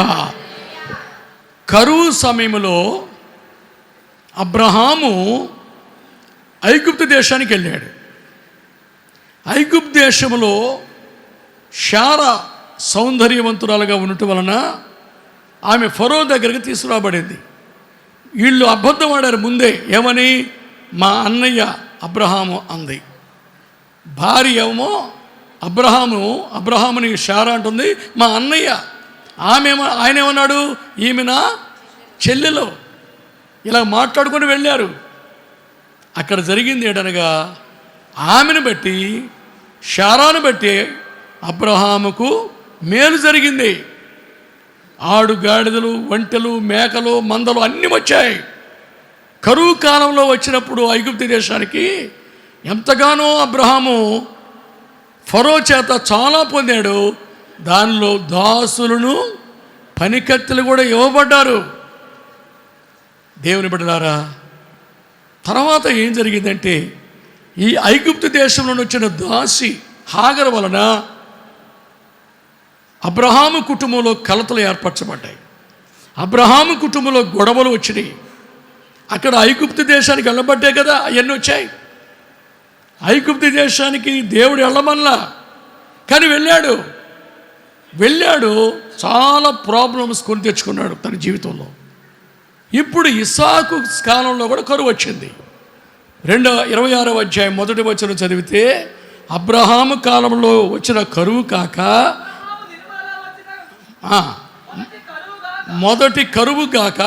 కరువు సమయంలో అబ్రహాము ఐగుప్తు దేశానికి వెళ్ళాడు. ఐగుప్తు దేశంలో శారా సౌందర్యవంతురాలుగా ఉండటం వలన ఆమె ఫరో దగ్గరికి తీసుకురాబడింది. వీళ్ళు అబద్ధం ఆడారు ముందే. ఏమని? మా అన్నయ్య అబ్రహాము అంది. భార్య ఏమో అబ్రహాముని శారా అంటుంది మా అన్నయ్య. ఆయన ఏమన్నాడు? ఈమె నా చెల్లెలు. ఇలా మాట్లాడుకొని వెళ్ళారు. అక్కడ జరిగింది ఏంటనగా ఆమెను బట్టి, శారాను బట్టి అబ్రహాముకు మేలు జరిగింది. ఆడుగాడిదలు, ఒంటెలు, మేకలు, మందలు అన్నీ వచ్చాయి. కరువు కాలంలో వచ్చినప్పుడు ఐగుప్తు దేశానికి ఎంతగానో అబ్రహాము ఫరో చేత చాలా పొందాడు. దానిలో దాసులను, పనికత్తెలు కూడా ఇవ్వబడ్డారు. దేవుని బిడ్డలారా, తర్వాత ఏం జరిగిందంటే ఈ ఐగుప్తు దేశంలో వచ్చిన దాసి హాగరు వలన అబ్రహాము కుటుంబంలో కలతలు ఏర్పరచబడ్డాయి. అబ్రహాము కుటుంబంలో గొడవలు వచ్చినాయి. అక్కడ ఐగుప్తు దేశానికి వెళ్ళబట్టే కదా అవన్నీ వచ్చాయి. ఐగుప్తు దేశానికి దేవుడు వెళ్ళమల్లా, కానీ వెళ్ళాడు. చాలా ప్రాబ్లమ్స్ కొని తెచ్చుకున్నాడు తన జీవితంలో. ఇప్పుడు ఇస్సాకు కాలంలో కూడా కరువు వచ్చింది. 26వ అధ్యాయం 1వ వచనం చదివితే అబ్రహాము కాలంలో వచ్చిన కరువు కాక మొదటి కరువు కాక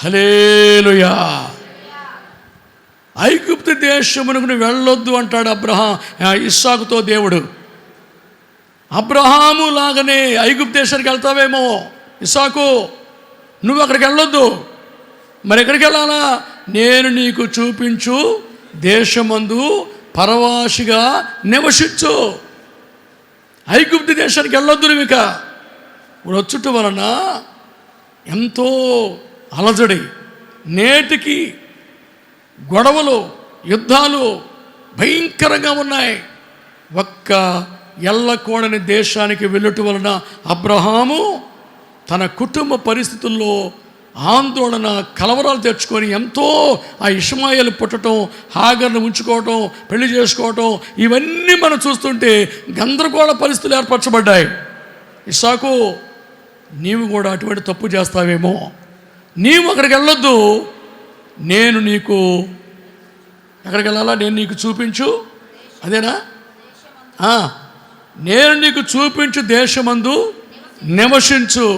హల్లెలూయా. ఐగుప్తు దేశమునకు వెళ్ళొద్దు అంటాడు ఇస్సాకుతో దేవుడు. అబ్రహాము లాగానే ఐగుప్తు దేశానికి వెళ్తావేమో ఇస్సాకు, నువ్వు అక్కడికి వెళ్ళొద్దు. మరి ఎక్కడికి వెళ్ళాలా? నేను నీకు చూపించు దేశమందు పరవాసిగా నివసించు. ఐగుప్తు దేశానికి వెళ్ళొద్దు నువ్వు. ఇక వచ్చుట వలన ఎంతో అలజడి, నేటికి గొడవలు, యుద్ధాలు భయంకరంగా ఉన్నాయి. ఒక్క ఎల్లకూడని దేశానికి వెళ్ళటం వలన అబ్రహాము తన కుటుంబ పరిస్థితుల్లో ఆందోళన, కలవరాలు తెచ్చుకొని ఎంతో ఆ ఇష్మాయేలు పుట్టడం, హాగర్ను ఉంచుకోవటం, పెళ్లి చేసుకోవటం, ఇవన్నీ మనం చూస్తుంటే గందరగోళ పరిస్థితులు ఏర్పరచబడ్డాయి. ఇస్సాకు, నీవు కూడా అటువంటి తప్పు చేస్తావేమో. నీవు అక్కడికి వెళ్ళొద్దు. నేను నీకు ఎక్కడికి వెళ్ళాలా? నేను నీకు చూపించు, అదేనా? నేను నీకు చూపించు దేశమందు నివసించు.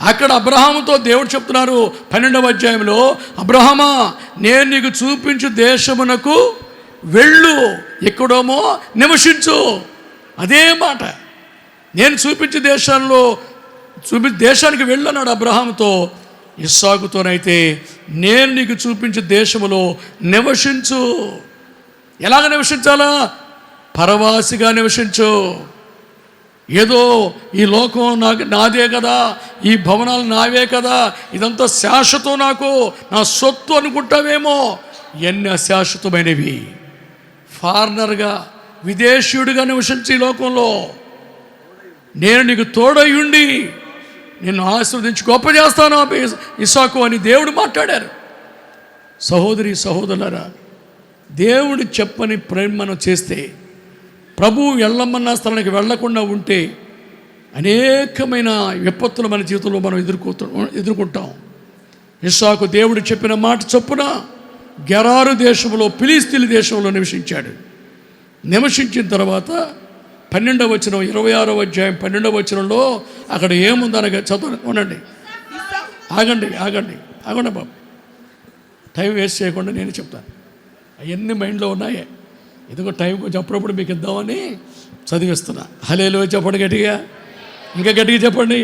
అక్కడ అబ్రహాముతో దేవుడు చెప్తున్నారు 12వ అధ్యాయంలో, అబ్రహామా నేను నీకు చూపించు దేశమునకు వెళ్ళు, ఎక్కడోమో నివసించు. అదే మాట, నేను చూపించే దేశానికి వెళ్ళు అన్నాడు అబ్రహాముతో. ఇస్సాకుతోనైతే నేను నీకు చూపించే దేశములో నివసించు. ఎలాగ నివసించాలా? పరవాసిగా నివసించు. ఏదో ఈ లోకం నాదే కదా, ఈ భవనాలు నావే కదా, ఇదంతా శాశ్వతం, నాకు నా సొత్తు అనుకుంటావేమో. ఎన్ని అశాశ్వతమైనవి. ఫారినర్గా, విదేశీయుడిగా నివసించి ఈ లోకంలో నేను నీకు తోడయుండి నిన్ను ఆశీర్వదించి గొప్ప చేస్తాను ఇస్సాకు అని దేవుడు మాట్లాడారు. సహోదరి సహోదరులారా, దేవుడు చెప్పని ప్రేమ మనం చేస్తే, ప్రభువు వెళ్ళమన్న స్థలానికి వెళ్లకుండా ఉంటే అనేకమైన విపత్తులు మన జీవితంలో మనం ఎదుర్కొంటాం. ఇస్సాకు దేవుడు చెప్పిన మాట చొప్పున గెరారు దేశంలో, ఫిలిస్తీన్ల దేశంలో నివసించాడు. నివసించిన తర్వాత 12వ వచనం 26వ అధ్యాయం 12వ వచనంలో అక్కడ ఏముందనగా చదువు. ఉండండి, ఆగండి బాబు, టైం వేస్ట్ చేయకుండా నేను చెప్తాను. అవన్నీ మైండ్లో ఉన్నాయే. ఇదిగో టైం కొంచెం అప్పుడప్పుడు మీకు ఇద్దామని చదివిస్తున్నా. హల్లెలూయా చెప్పండి గట్టిగా, ఇంకా గట్టిగా చెప్పండి.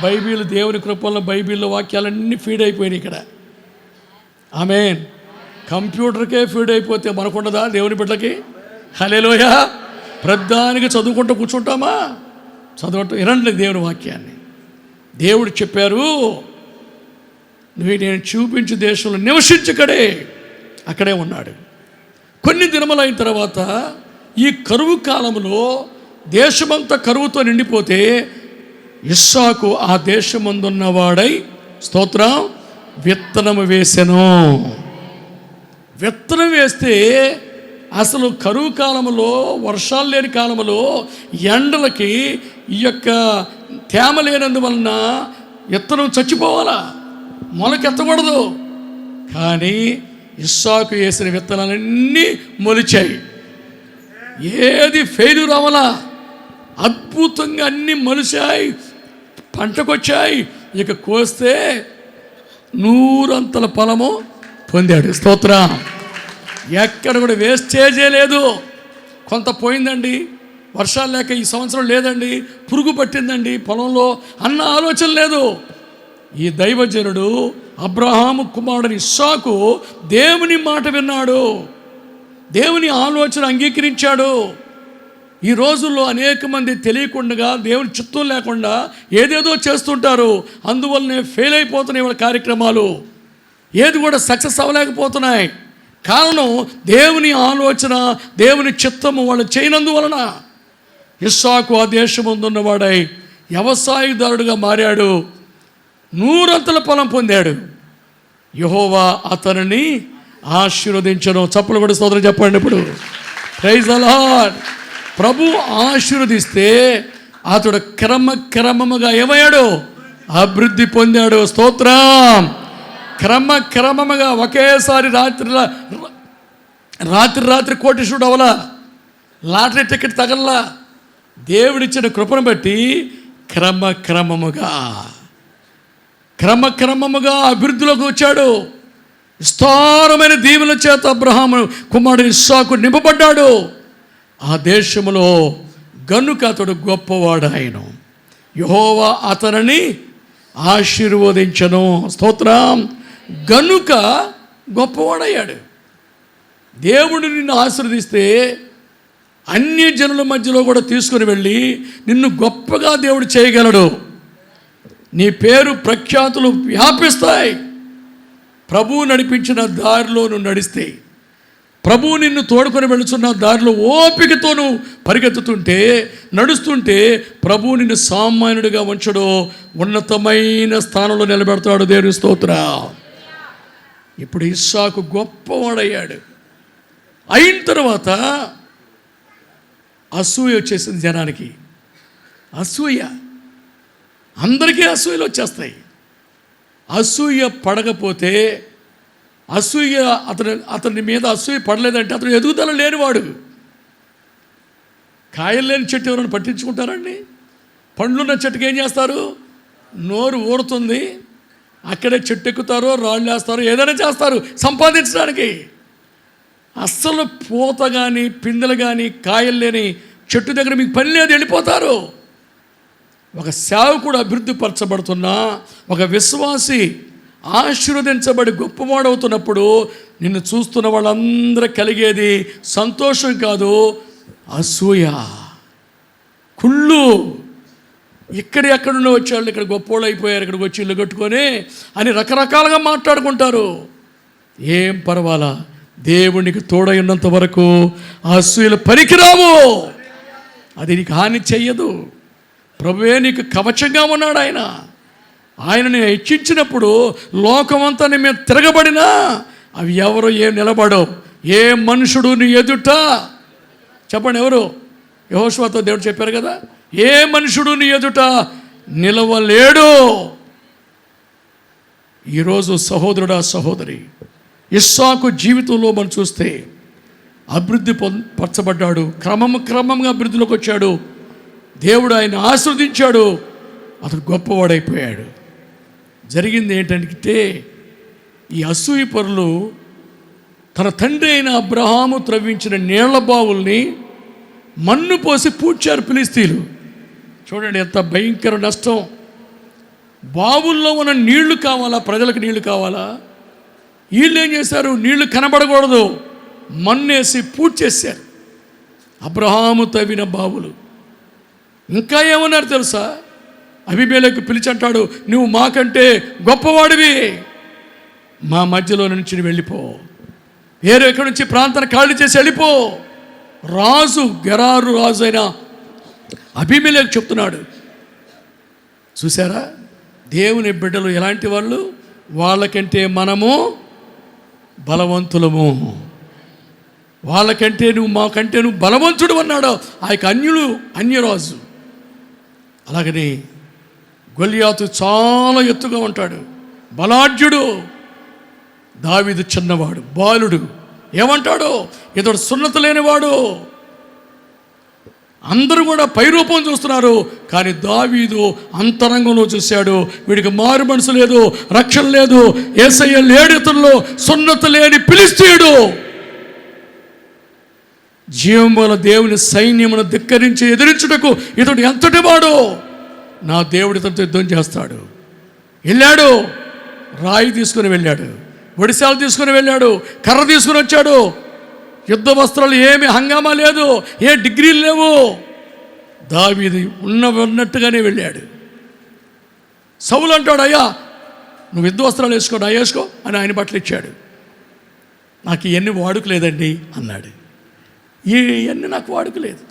బైబిల్, దేవుని కృపల్లో బైబిల్లో వాక్యాలన్నీ ఫీడ్ అయిపోయినాయి ఇక్కడ. ఆమేన్. కంప్యూటర్కే ఫీడ్ అయిపోతే మనకుండదా దేవుని బిడ్డకి? హల్లెలూయా. ప్రధానికి చదువుకుంటూ కూర్చుంటామా? చదవటం వినండి దేవుని వాక్యాన్ని. దేవుడు చెప్పారు, నువ్వు నేను చూపించే దేశంలో నివసించకడే, అక్కడే ఉన్నాడు. కొన్ని దినములైన తర్వాత ఈ కరువు కాలంలో దేశమంతా కరువుతో నిండిపోతే ఇస్సాకు ఆ దేశమందున్నవాడై స్తోత్రం విత్తనము వేసెను. విత్తనం వేస్తే అసలు కరువు కాలంలో, వర్షాలు లేని కాలంలో, ఎండలకి ఈ యొక్క తేమ లేనందువలన విత్తనం చచ్చిపోవాలా, మొలకెత్తకూడదు. కానీ ఇస్సాకు వేసిన విత్తనాలన్నీ మొలిచాయి. ఏది ఫెయిల్యూర్ అవ్వలా, అద్భుతంగా అన్నీ మొలిచాయి, పంటకొచ్చాయి. ఇక కోస్తే 100 అంతల ఫలము పొందాడు. స్తోత్రం. ఎక్కడ కూడా వేస్టేజే లేదు. కొంత పోయిందండి, వర్షాలు లేక ఈ సంవత్సరం లేదండి, పురుగు పట్టిందండి పొలంలో అన్న ఆలోచన లేదు. ఈ దైవజనుడు అబ్రహాము కుమారుడు ఇస్సాకు దేవుని మాట విన్నాడు, దేవుని ఆలోచన అంగీకరించాడు. ఈ రోజుల్లో అనేక మంది తెలియకుండా, దేవుని చిత్తం లేకుండా ఏదేదో చేస్తుంటారు. అందువల్లనే ఫెయిల్ అయిపోతున్నాయి వాళ్ళ కార్యక్రమాలు, ఏది కూడా సక్సెస్ అవ్వలేకపోతున్నాయి. కారణం దేవుని ఆలోచన, దేవుని చిత్తము వాళ్ళు చేయనందువలన. ఇస్సాకు ఆ దేశముందున్నవాడై వ్యవసాయదారుడుగా మారాడు, 100 అంతల ఫలం పొందాడు. యెహోవా అతనిని ఆశీర్వదించను. చప్పులు కూడా స్తోత్రం చెప్పండి ఇప్పుడు. Praise the lord. ప్రభు ఆశీర్వదిస్తే అతడు క్రమముగా ఏమయ్యాడు? అభివృద్ధి పొందాడు. స్తోత్రం. క్రమముగా ఒకేసారి రాత్రి కోటీశ్వరుడు అవలా, లాటరీ టికెట్ తగల్లా. దేవుడిచ్చిన కృపను బట్టి క్రమక్రమముగా అభివృద్ధిలోకి వచ్చాడు. విస్తారమైన దీవెనల చేత అబ్రహాము కుమారుడు ఇస్సాకు నింపబడ్డాడు. ఆ దేశంలో గనుక అతడు గొప్పవాడు. ఆయన యెహోవా అతనిని ఆశీర్వదించను. స్తోత్రం. గనుక గొప్పవాడయ్యాడు. దేవుడు నిన్ను ఆశీర్వదిస్తే అన్య జనుల మధ్యలో కూడా తీసుకుని వెళ్ళి నిన్ను గొప్పగా దేవుడు చేయగలడు. నీ పేరు ప్రఖ్యాతులు వ్యాపిస్తాయి. ప్రభువు నడిపించిన దారిలో నువ్వు నడిస్తే, ప్రభువు నిన్ను తోడుకొని వెళుతున్న దారిలో ఓపికతో నువ్వు పరిగెత్తుతుంటే, నడుస్తుంటే ప్రభువు నిన్ను సామాన్యుడిగా ఉంచడు, ఉన్నతమైన స్థానంలో నిలబెడతాడు. దేవుని స్తోత్రం. ఇప్పుడు ఇస్సాకు గొప్పవాడయ్యాడు. అయిన తర్వాత అసూయ వచ్చేసింది జనానికి. అసూయ, అందరికీ అసూయలు వచ్చేస్తాయి. అసూయ పడకపోతే, అసూయ అతని మీద అసూయ పడలేదంటే అతను ఎదుగుదల లేనివాడు. కాయలు లేని చెట్టు ఎవరైనా పట్టించుకుంటారండి? పండ్లున్న చెట్టుకి ఏం చేస్తారు? నోరు ఊరుతుంది, అక్కడే చెట్టు ఎక్కుతారో, రాళ్ళు వేస్తారో, ఏదైనా చేస్తారు సంపాదించడానికి. అస్సలు పూత కానీ, పిందెలు కానీ, కాయలు లేని చెట్టు దగ్గర మీకు పని లేదు, వెళ్ళిపోతారు. ఒక సేవకుడు అభివృద్ధి పరచబడుతున్నా, ఒక విశ్వాసి ఆశీర్వదించబడి గొప్పవాడవుతున్నప్పుడు నిన్ను చూస్తున్న వాళ్ళందరూ కలిగేది సంతోషం కాదు, అసూయ, కుళ్ళు. ఎక్కడెక్కడున్న వచ్చేవాళ్ళు ఇక్కడ గొప్పోళ్ళు అయిపోయారు, ఇక్కడికి వచ్చి ఇల్లు కట్టుకొని అని రకరకాలుగా మాట్లాడుకుంటారు. ఏం పర్వాలా, దేవునికి తోడై ఉన్నంత వరకు అసూయలు పనికిరావు. అది నీకు హాని చెయ్యదు. ప్రభువే నీకు కవచంగా ఉన్నాడు. ఆయనని హెచ్చించినప్పుడు లోకమంతా నీ మీద తిరగబడినా అవి ఎవరు ఏం నిలబడవు. ఏ మనుషుడు నీ ఎదుట, చెప్పండి ఎవరు? యెహోషువతో దేవుడు చెప్పారు కదా, ఏ మనుషుడు నీ ఎదుట నిలవలేడు. ఈరోజు సహోదరుడా, సహోదరి, ఇస్సాకు జీవితంలో మనం చూస్తే అభివృద్ధి పరచబడ్డాడు. క్రమంగా అభివృద్ధిలోకి వచ్చాడు. దేవుడు ఆయన ఆశీర్వదించాడు. అతడు గొప్పవాడైపోయాడు. జరిగింది ఏంటంటే, ఈ అసూయ పరులు తన తండ్రి అయిన అబ్రహాము త్రవ్వించిన నీళ్ల బావుల్ని మన్ను పోసి పూడ్చారు ఫిలిస్తీయులు. చూడండి ఎంత భయంకర నష్టం. బావుల్లో ఉన్న నీళ్లు కావాలా? ప్రజలకు నీళ్లు కావాలా? వీళ్ళు ఏం చేశారు? నీళ్లు కనబడకూడదు, మన్నేసి పూడ్చి చేశారు. అబ్రహాము తవ్విన బావులు. ఇంకా ఏమన్నారు తెలుసా? అబీమెలెకు పిలిచి అంటాడు, నువ్వు మాకంటే గొప్పవాడివి, మా మధ్యలో నుంచి వెళ్ళిపో, వేరే ఎక్కడి నుంచి ప్రాంతాన్ని ఖాళీ చేసి వెళ్ళిపో. రాజు, గెరారు రాజు అయిన అబీమెలెకు చెప్తున్నాడు. చూసారా, దేవుని బిడ్డలు ఎలాంటి వాళ్ళు? వాళ్ళకంటే మనము బలవంతులము, వాళ్ళకంటే మాకంటే నువ్వు బలవంతుడు అన్నాడు ఆ యొక్క అన్యరాజు. అలాగని గొలియాతు చాలా ఎత్తుగా ఉంటాడు, బలాఢ్యుడు. దావీదు చిన్నవాడు, బాలుడు. ఏమంటాడు? ఇతడు సున్నత లేనివాడు. అందరూ కూడా పైరూపం చూస్తున్నారు, కానీ దావీదు అంతరంగంలో చూశాడు. వీడికి మారు మనసు లేదు, రక్షణ లేదు, యేసయ్య లేడు ఇతనిలో, సున్నత లేని ఫిలిష్తీయుడు. జీవముల దేవుని సైన్యమును ధిక్కరించి ఎదిరించుటకు ఇతడు ఎంతటి వాడు? నా దేవుడు ఇతనితో యుద్ధం చేస్తాడు. వెళ్ళాడు, రాయి తీసుకుని వెళ్ళాడు, ఒడిశాలు తీసుకుని వెళ్ళాడు, కర్ర తీసుకుని వచ్చాడు. యుద్ధ వస్త్రాలు ఏమి హంగామా లేదు, ఏ డిగ్రీలు లేవు. దావీదు ఉన్నట్టుగానే వెళ్ళాడు. సౌలు అంటాడు, అయ్యా నువ్వు యుద్ధ వస్త్రాలు వేసుకో, వేసుకో అని ఆయన బట్టలు ఇచ్చాడు. నాకు ఇవన్నీ వాడుకలేదండి అన్నాడు. ఇవన్నీ నాకు వాడుకలేదు.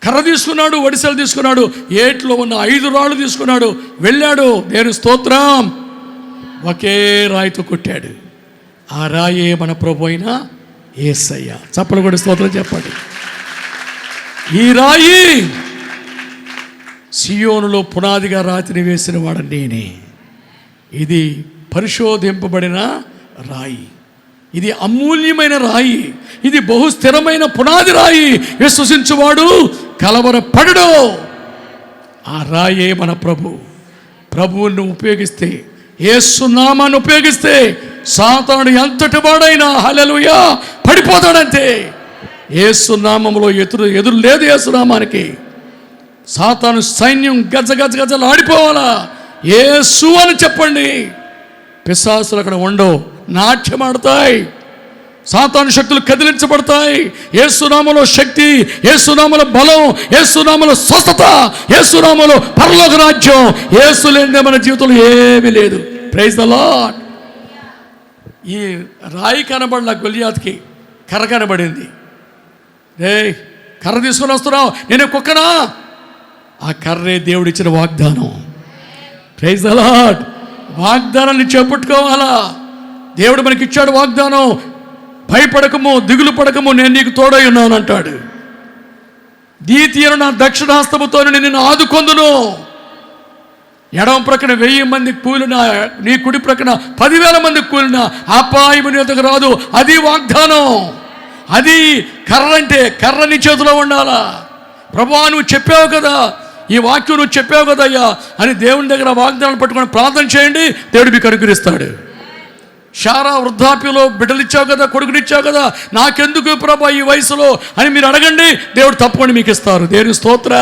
కర్ర తీసుకున్నాడు, ఒడిసెలు తీసుకున్నాడు, ఏట్లో ఉన్న 5 రాళ్ళు తీసుకున్నాడు, వెళ్ళాడు. దేవుని స్తోత్రం. ఒకే రాయితో కొట్టాడు. ఆ రాయే మన ప్రభు అయిన యేసయ్య. చప్పలు కూడా స్తోత్రం చెప్పండి. ఈ రాయి సియోనులో పునాదిగా రాతిని వేసిన వాడు నేనే. ఇది పరిశోధింపబడిన రాయి, ఇది అమూల్యమైన రాయి, ఇది బహు స్థిరమైన పునాది రాయి. విశ్వసించువాడు కలవరపడడు. ఆ రాయే మన ప్రభువును ఉపయోగిస్తే, యేసు నామాన్ని ఉపయోగిస్తే సాతానుడు ఎంతటి వాడైనా హల్లెలూయా పడిపోతాడంతే. యేసు నామములో ఎదురు లేదు. యేసు నామానికి సాతాను సైన్యం గజలు ఆడిపోవాలా. యేసు అని చెప్పండి, పిశాసులు అక్కడ ఉండవు, నాట్యం ఆడతాయి, సాతాను శక్తులు కదిలించబడతాయి. యేసునామములో శక్తి, యేసునామములో బలం, యేసునామములో స్వస్థత, యేసునామములో పరలోక రాజ్యం. యేసు లేనిదే మన జీవితంలో ఏమీ లేదు. Praise the lord. ఈ రాయి కనబడిన గొలియాతుకి కర్ర కనబడింది. రే కర్ర తీసుకొని వస్తున్నావు, నేను కుక్కనా? ఆ కర్రే దేవుడు ఇచ్చిన వాగ్దానం. Praise the lord. వాగ్దానాన్ని చేపట్టుకోవాలా. దేవుడు మనకి ఇచ్చాడు వాగ్దానం. భయపడకము, దిగులు పడకము, నేను నీకు తోడై ఉన్నాను అంటాడు. ద్వితీయను నా దక్షిణాస్తముతో నిన్ను ఆదుకొందును. ఎడమ ప్రక్కన 1000 మందికి కూలిన, నీ కుడి ప్రక్కన 10,000 మందికి కూలిన అపాయము నీ వద్దకు రాదు. అది వాగ్దానం. అది కర్ర అంటే కర్ర నీ చేతిలో ఉండాలా. ప్రభువా నువ్వు చెప్పావు కదా, ఈ వాక్యం నువ్వు చెప్పావు కదయ్యా అని దేవుని దగ్గర వాగ్దానాలు పట్టుకొని ప్రార్థన చేయండి, దేవుడు మీకు అనుగ్రహిస్తాడు. శారా వృద్ధాప్యంలో బిడ్డలిచ్చావు కదా, కొడుకునిచ్చావు కదా, నాకెందుకు ప్రభా ఈ వయసులో అని మీరు అడగండి, దేవుడు తప్పకుండా మీకు ఇస్తారు. దేవుని స్తోత్ర.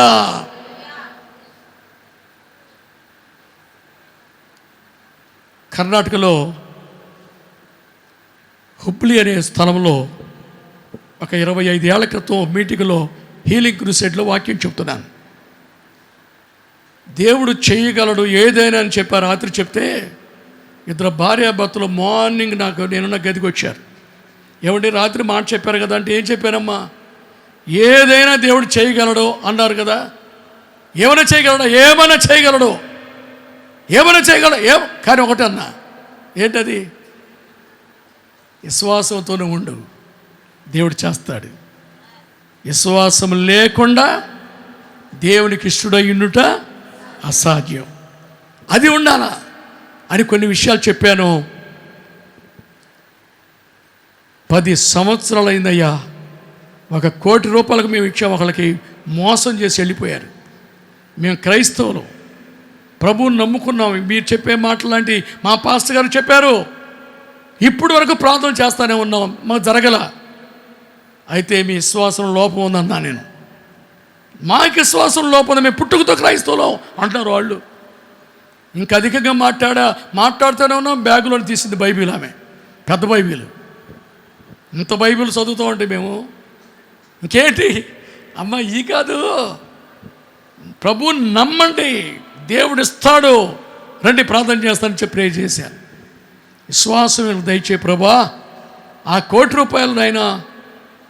కర్ణాటకలో హుబ్లీ అనే స్థలంలో ఒక 25 ఏళ్ల క్రితం మీటింగ్లో హీలింగ్ క్రూసేడ్లో వాక్యం చెప్తున్నాను. దేవుడు చేయగలడు ఏదైనా అని చెప్పారు. రాత్రి చెప్తే 2 భార్యాభర్తలు మార్నింగ్ నాకు నేనున్న గదికి వచ్చారు. ఏమంటే రాత్రి మాట చెప్పారు కదా అంటే, ఏం చెప్పానమ్మా? ఏదైనా దేవుడు చేయగలడు అన్నారు కదా. ఏమైనా చేయగలడా? ఏమైనా చేయగలడు, ఏమైనా చేయగలడు. కానీ ఒకటి అన్నా, ఏంటది? విశ్వాసంతోనే ఉండు, దేవుడు చేస్తాడు. విశ్వాసం లేకుండా దేవునికి ఇష్టడై ఉండుట అసాధ్యం. అది ఉండాలా అని కొన్ని విషయాలు చెప్పాను. 10 సంవత్సరాలు అయిందయ్యా. 1 కోటి రూపాయలకు మేము ఇచ్చాము, ఒకళ్ళకి మోసం చేసి వెళ్ళిపోయారు. మేము క్రైస్తవులు, ప్రభువుని నమ్ముకున్నాం. మీరు చెప్పే మాటలు లాంటి మా పాస్టర్ గారు చెప్పారు. ఇప్పుడు వరకు ప్రార్థన చేస్తానే ఉన్నాం, మాకు జరగల. అయితే మీ విశ్వాసం లోపం ఉందన్నా నేను. మాకు విశ్వాసం లోపం, మేము పుట్టుకతో క్రైస్తవులం అంటున్నారు వాళ్ళు. ఇంకా అధికంగా మాట్లాడుతూనే ఉన్నాం. బ్యాగులో తీసింది బైబిల్ ఆమె. పెద్ద బైబిల్. ఇంత బైబిల్ చదువుతూ ఉంటే మేము ఇంకేంటి అమ్మ ఈ కాదు, ప్రభువుని నమ్మండి, దేవుడు ఇస్తాడు, రండి ప్రార్థన చేస్తానని చెప్పి ప్రే చేశాను. విశ్వాసం దయచే ప్రభా, ఆ ₹1,00,00,000 అయినా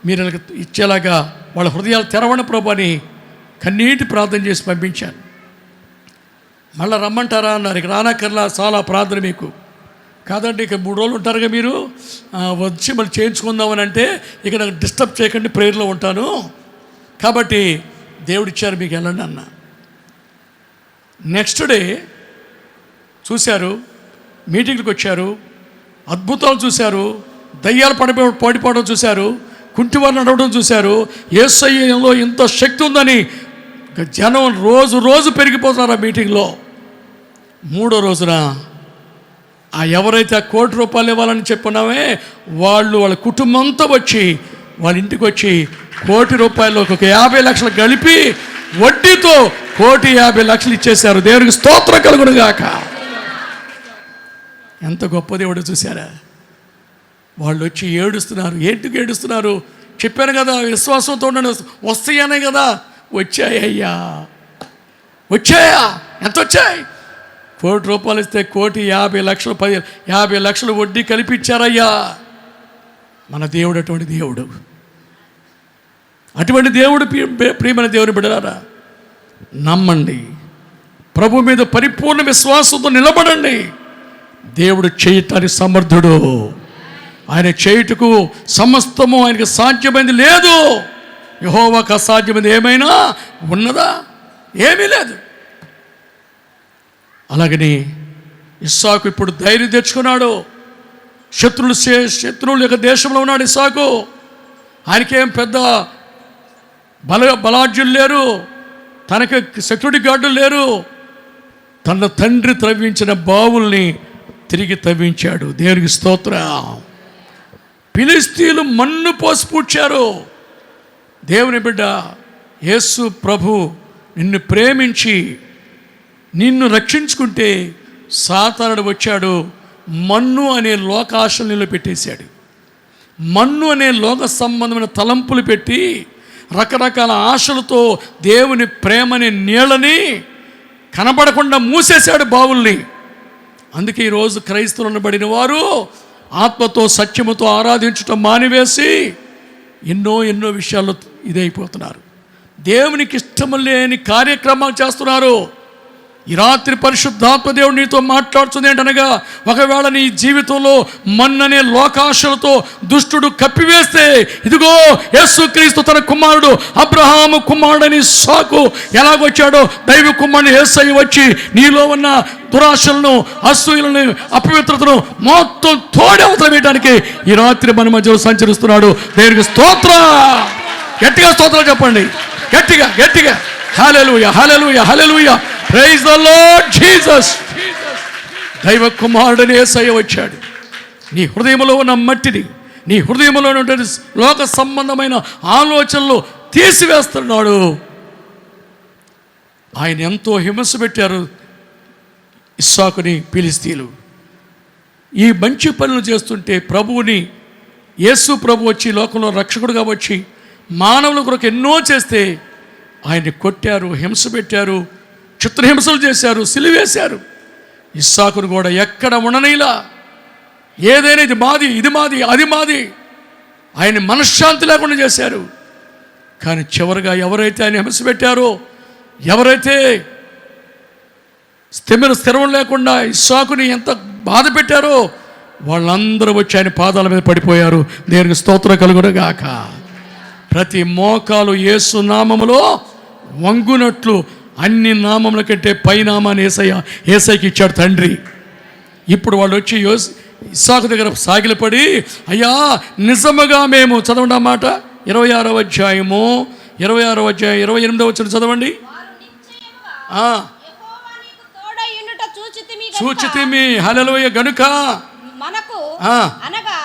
మీరు ఇచ్చేలాగా వాళ్ళ హృదయాలు తెరవని ప్రభా అని కన్నీటి ప్రార్థన చేసి పంపించాను. మళ్ళీ రమ్మంటారా అన్నారు. ఇక రానక్కర్లా, చాలా ప్రార్థన మీకు. కాదండి ఇక 3 రోజులు ఉంటారుగా మీరు, వచ్చి మళ్ళీ చేయించుకుందామని అంటే ఇక నాకు డిస్టర్బ్ చేయకండి, ప్రేయర్లో ఉంటాను, కాబట్టి దేవుడిచ్చారు మీకు వెళ్ళండి అన్న. నెక్స్ట్ డే చూశారు, మీటింగ్కి వచ్చారు, అద్భుతాలు చూశారు, దయ్యాలు పడిపోవడం చూశారు, కుంటివారు నడవడం చూశారు. యేసయ్యలో ఇంత శక్తి ఉందని జనం రోజు రోజు పెరిగిపోతున్నారు ఆ మీటింగ్లో. 3వ రోజున ఎవరైతే ఆ ₹1,00,00,000 ఇవ్వాలని చెప్పున్నామే వాళ్ళ కుటుంబంతో వచ్చి వాళ్ళ ఇంటికి వచ్చి ₹1,00,00,000 ఒక 50 లక్షలు కలిపి వడ్డీతో ₹1,50,00,000 ఇచ్చేశారు. దేవునికి స్తోత్రం కలుగును గాక. ఎంత గొప్ప దేవుడు చూశారా. వాళ్ళు వచ్చి ఏడుస్తున్నారు. ఏంటికి ఏడుస్తున్నారు? చెప్పాను కదా, విశ్వాసంతో ఉండండి, వస్తాయనే కదా. వచ్చాయ్యా, వచ్చాయా? ఎంత వచ్చాయి? ₹1,00,00,000 ఇస్తే ₹1,50,00,000 50 లక్షలు వడ్డీ కల్పించారయ్యా. మన దేవుడు అటువంటి దేవుడు, అటువంటి దేవుడు. ప్రియమైన దేవుని బిడ్డలారా, నమ్మండి, ప్రభు మీద పరిపూర్ణ విశ్వాసంతో నిలబడండి. దేవుడు చేయటానికి సమర్థుడు. ఆయన చేయుటకు సమస్తము ఆయనకి సాధ్యమైంది లేదు. యెహోవాకు అసాధ్యమైంది ఏమైనా ఉన్నదా? ఏమీ లేదు. అలాగని ఇస్సాకు ఇప్పుడు ధైర్యం తెచ్చుకున్నాడు. శత్రువుల యొక్క దేశంలో ఉన్నాడు ఇస్సాకు. ఆయనకేం పెద్ద బలాఢ్యులు లేరు, తనకి సెక్యూరిటీ గార్డులు లేరు. తన తండ్రి త్రవ్వించిన బావుల్ని తిరిగి తవ్వించాడు. దేవునికి స్తోత్రం. ఫిలిష్తీయులు మన్ను పోసి పూడ్చారు. దేవుని బిడ్డ యేసు ప్రభు నిన్ను ప్రేమించి నిన్ను రక్షించుకుంటే సాతానుడు వచ్చాడు, మన్ను అనే లోకాశలు నిలబెట్టేశాడు. మన్ను అనే లోక సంబంధమైన తలంపులు పెట్టి రకరకాల ఆశలతో దేవుని ప్రేమని నీళ్ళని కనబడకుండా మూసేశాడు బావుల్ని. అందుకే ఈరోజు క్రైస్తవులు అనబడిన వారు ఆత్మతో సత్యముతో ఆరాధించటం మానివేసి ఎన్నో విషయాల్లో ఇదైపోతున్నారు. దేవునికి ఇష్టం లేని కార్యక్రమాలు చేస్తున్నారు. ఈ రాత్రి పరిశుద్ధాత్మ దేవుడు నీతో మాట్లాడుతుంది ఏంటనగా, ఒకవేళ నీ జీవితంలో మన్ననే లోకాశలతో దుష్టుడు కప్పివేస్తే, ఇదిగో యేసుక్రీస్తు తన కుమారుడు అబ్రహాము కుమారుడని ఇస్సాకు ఎలాగొచ్చాడో దైవ కుమారుని యేసయ్య వచ్చి నీలో ఉన్న దురాశలను, అసూయలను, అపవిత్రతను మొత్తం తోడవతల వేయడానికి ఈ రాత్రి మన మధ్యలో సంచరిస్తున్నాడు. దేవునికి స్తోత్రం. గట్టిగా స్తోత్రం చెప్పండి, గట్టిగా. Hallelujah, hallelujah, hallelujah. Praise the lord Jesus. దైవ కుమారుడని యేసయ్య వచ్చాడు. నీ హృదయంలో ఉన్న మట్టిని, నీ హృదయంలో ఉన్నటువంటి లోక సంబంధమైన ఆలోచనలు తీసివేస్తున్నాడు. ఆయన ఎంతో హింస పెట్టారు ఇస్సాకుని ఫిలిష్తీయులు. ఈ మంచి పనులు చేస్తుంటే ప్రభువుని, యేసు ప్రభు వచ్చి లోకంలో రక్షకుడుగా వచ్చి మానవుల కొరకు ఎన్నో చేస్తే ఆయన్ని కొట్టారు, హింస పెట్టారు, చిత్రహింసలు చేశారు, సిలివేశారు. ఇస్సాకును కూడా ఎక్కడ ఉండనీలా. ఏదైనా ఇది మాది, అది మాది, ఆయన మనశ్శాంతి లేకుండా చేశారు. కానీ చివరిగా ఎవరైతే ఆయన హింస పెట్టారో, ఎవరైతే స్థిరం లేకుండా ఇస్సాకుని ఎంత బాధ పెట్టారో వాళ్ళందరూ వచ్చి ఆయన పాదాల మీద పడిపోయారు. దేవునికి స్తోత్రం కలుగును గాక. ప్రతి మోకాలు యేసు నామములో వంగునట్లు అన్ని నామముల కంటే పైనామాన్ని యేసయ్యకి ఇచ్చాడు తండ్రి. ఇప్పుడు వాళ్ళు వచ్చి ఇస్సాకు దగ్గర సాగిలపడి, అయ్యా నిజముగా మేము, చదవండి ఆ మాట, 26వ అధ్యాయము 28వ వచనం చదవండి. చూచితిమి, హల్లెలూయా, గనుక మనకు అనగా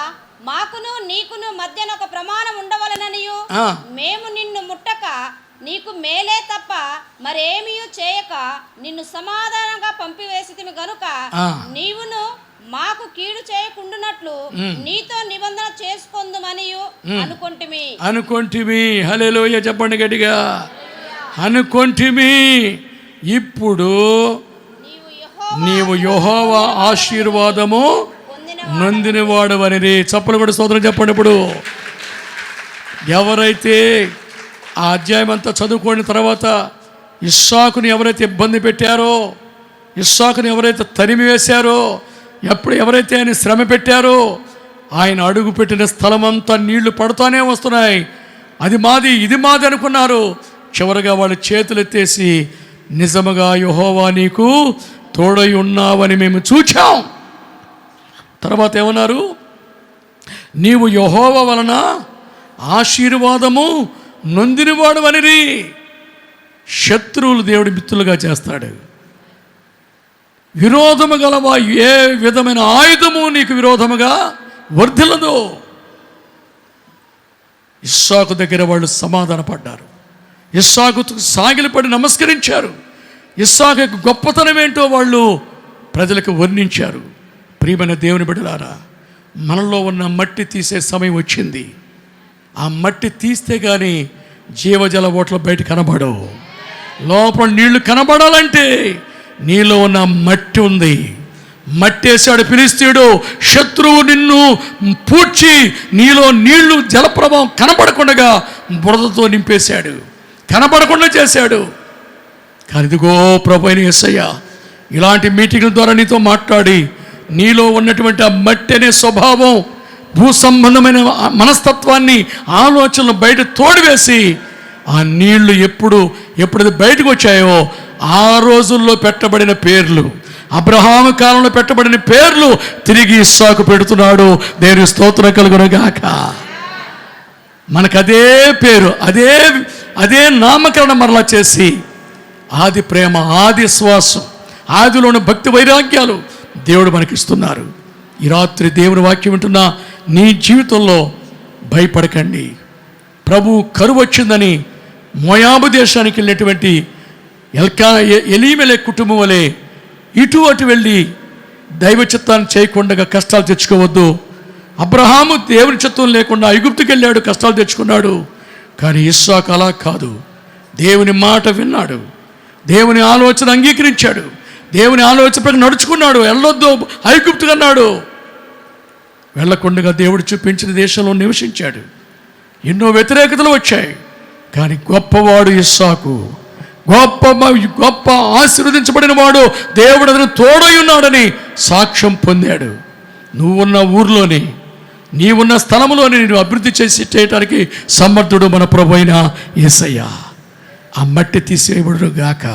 మాకును నీకును మధ్యన ఒక ప్రమాణం ఉండవలననియు, మేము నిన్ను ముట్టక నీకు మేలే తప్ప మరేమీ చేయక నిన్ను సమాధానంగా పంపివేసితిమి గనుక నీవును మాకు కీడు చేయకుండునట్లు నీతో నిబంధన చేసుకొందుమనియు అనుకొంటిమి. హల్లెలూయా చెప్పండి గట్టిగా. అనుకొంటిమి. ఇప్పుడు నీవు యెహోవా ఆశీర్వాదము నొందినవాడవనిరి. చప్పలు కూడా స్తోత్రం చెప్పండి. ఇప్పుడు ఎవరైతే ఆ అధ్యాయం అంతా చదువుకోని తర్వాత ఇస్సాకుని ఎవరైతే ఇబ్బంది పెట్టారో, ఇస్సాకుని ఎవరైతే తరిమి వేశారో, ఎవరైతే ఆయన శ్రమ పెట్టారో, ఆయన అడుగు పెట్టిన స్థలం అంతా నీళ్లు పడుతూనే వస్తున్నాయి. అది మాది ఇది మాది అనుకున్నారు. చివరిగా వాళ్ళు చేతులెత్తేసి నిజముగా యెహోవా నీకు తోడై ఉన్నావని మేము చూచాం. తర్వాత ఏమన్నారు? నీవు యెహోవా వలన ఆశీర్వాదము నొందినవాడు అనిరి. శత్రువులు దేవుడి మిత్రులుగా చేస్తాడు. విరోధము గలవా ఏ విధమైన ఆయుధము నీకు విరోధముగా వర్ధిల్లదు. ఇస్సాకు దగ్గర వాళ్ళు సమాధాన పడ్డారు. ఇస్సాకు సాగిలపడి నమస్కరించారు. ఇస్సాకు గొప్పతనం ఏంటో వాళ్ళు ప్రజలకు వర్ణించారు. ప్రియమైన దేవుని బిడ్డలారా, మనలో ఉన్న మట్టి తీసే సమయం వచ్చింది. ఆ మట్టి తీస్తే కానీ జీవజల ఓట్ల బయట కనబడవు. లోపల నీళ్లు కనబడాలంటే నీలో ఉన్న మట్టి ఉంది. మట్టి వేసాడు ఫిలిష్తీయుడు. శత్రువు నిన్ను పూడ్చి నీలో నీళ్లు జలప్రభావం కనబడకుండా బురదతో నింపేశాడు, కనబడకుండా చేశాడు. కానీ ఇదిగో ప్రభు అయిన యేసయ్య ఇలాంటి మీటింగ్ల ద్వారా నీతో మాట్లాడి నీలో ఉన్నటువంటి ఆ మట్టి అనే స్వభావం, భూ సంబంధమైన మనస్తత్వాన్ని, ఆలోచనలు బయట తోడివేసి ఆ నీళ్లు ఎప్పుడు బయటకు వచ్చాయో ఆ రోజుల్లో పెట్టబడిన పేర్లు, అబ్రహాము కాలంలో పెట్టబడిన పేర్లు తిరిగి ఇస్సాకు పెడుతున్నాడు. దేవుని స్తోత్రం కలుగునుగాక. మనకు అదే పేరు, అదే నామకరణం మరలా చేసి ఆది ప్రేమ, ఆది శ్వాసం, ఆదిలోని భక్తి వైరాగ్యాలు దేవుడు మనకిస్తున్నారు. ఈ రాత్రి దేవుని వాక్యం వింటున్న నీ జీవితంలో భయపడకండి. ప్రభు కరువు వచ్చిందని మోయాబు దేశానికి వెళ్ళినటువంటి ఎలీమెలెకు కుటుంబం వలె ఇటు అటు వెళ్ళి దైవ చిత్తాన్ని చేయకుండా కష్టాలు తెచ్చుకోవద్దు. అబ్రహాము దేవుని చిత్తం లేకుండా ఐగుప్తుకి వెళ్ళాడు, కష్టాలు తెచ్చుకున్నాడు. కానీ ఇస్సాకు అలా కాదు. దేవుని మాట విన్నాడు, దేవుని ఆలోచన అంగీకరించాడు, దేవుని ఆలోచన నడుచుకున్నాడు. వెళ్ళొద్దు ఐగుప్తుకు అన్నాడు. వెళ్ళకుండా దేవుడు చూపించిన దేశంలో నివసించాడు. ఎన్నో వ్యతిరేకతలు వచ్చాయి. కానీ గొప్పవాడు ఇస్సాకు, గొప్ప ఆశీర్వదించబడిన వాడు. దేవుడు అతను తోడై ఉన్నాడని సాక్ష్యం పొందాడు. నువ్వున్న ఊర్లోని, నీవున్న స్థలంలోని నేను అభివృద్ధి చేయడానికి సమర్థుడు మన ప్రభు అయిన యేసయ్య. ఆ మట్టి తీసేయబడును గాక.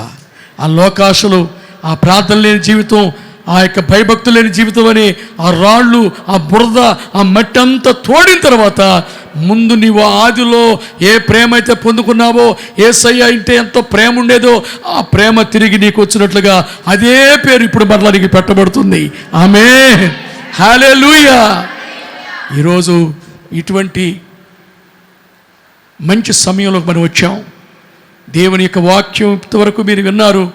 ఆ లోకాశలు, ఆ ప్రార్థన లేని జీవితం, ఆ యొక్క భయభక్తులు లేని జీవితం అని ఆ రాళ్ళు, ఆ బురద, ఆ మట్టి అంతా తోడిన తర్వాత ముందు నీవు ఆదిలో ఏ ప్రేమ అయితే పొందుకున్నావో, యేసయ్య అంటే ఎంతో ప్రేమ ఉండేదో ఆ ప్రేమ తిరిగి నీకు వచ్చినట్లుగా అదే పేరు ఇప్పుడు మరలా నీకు పెట్టబడుతుంది. ఆమేన్, హల్లెలూయా. ఈరోజు ఇటువంటి మంచి సమయంలో మనం వచ్చాం. దేవుని యొక్క వాక్యం ఇంతవరకు మీరు విన్నారు.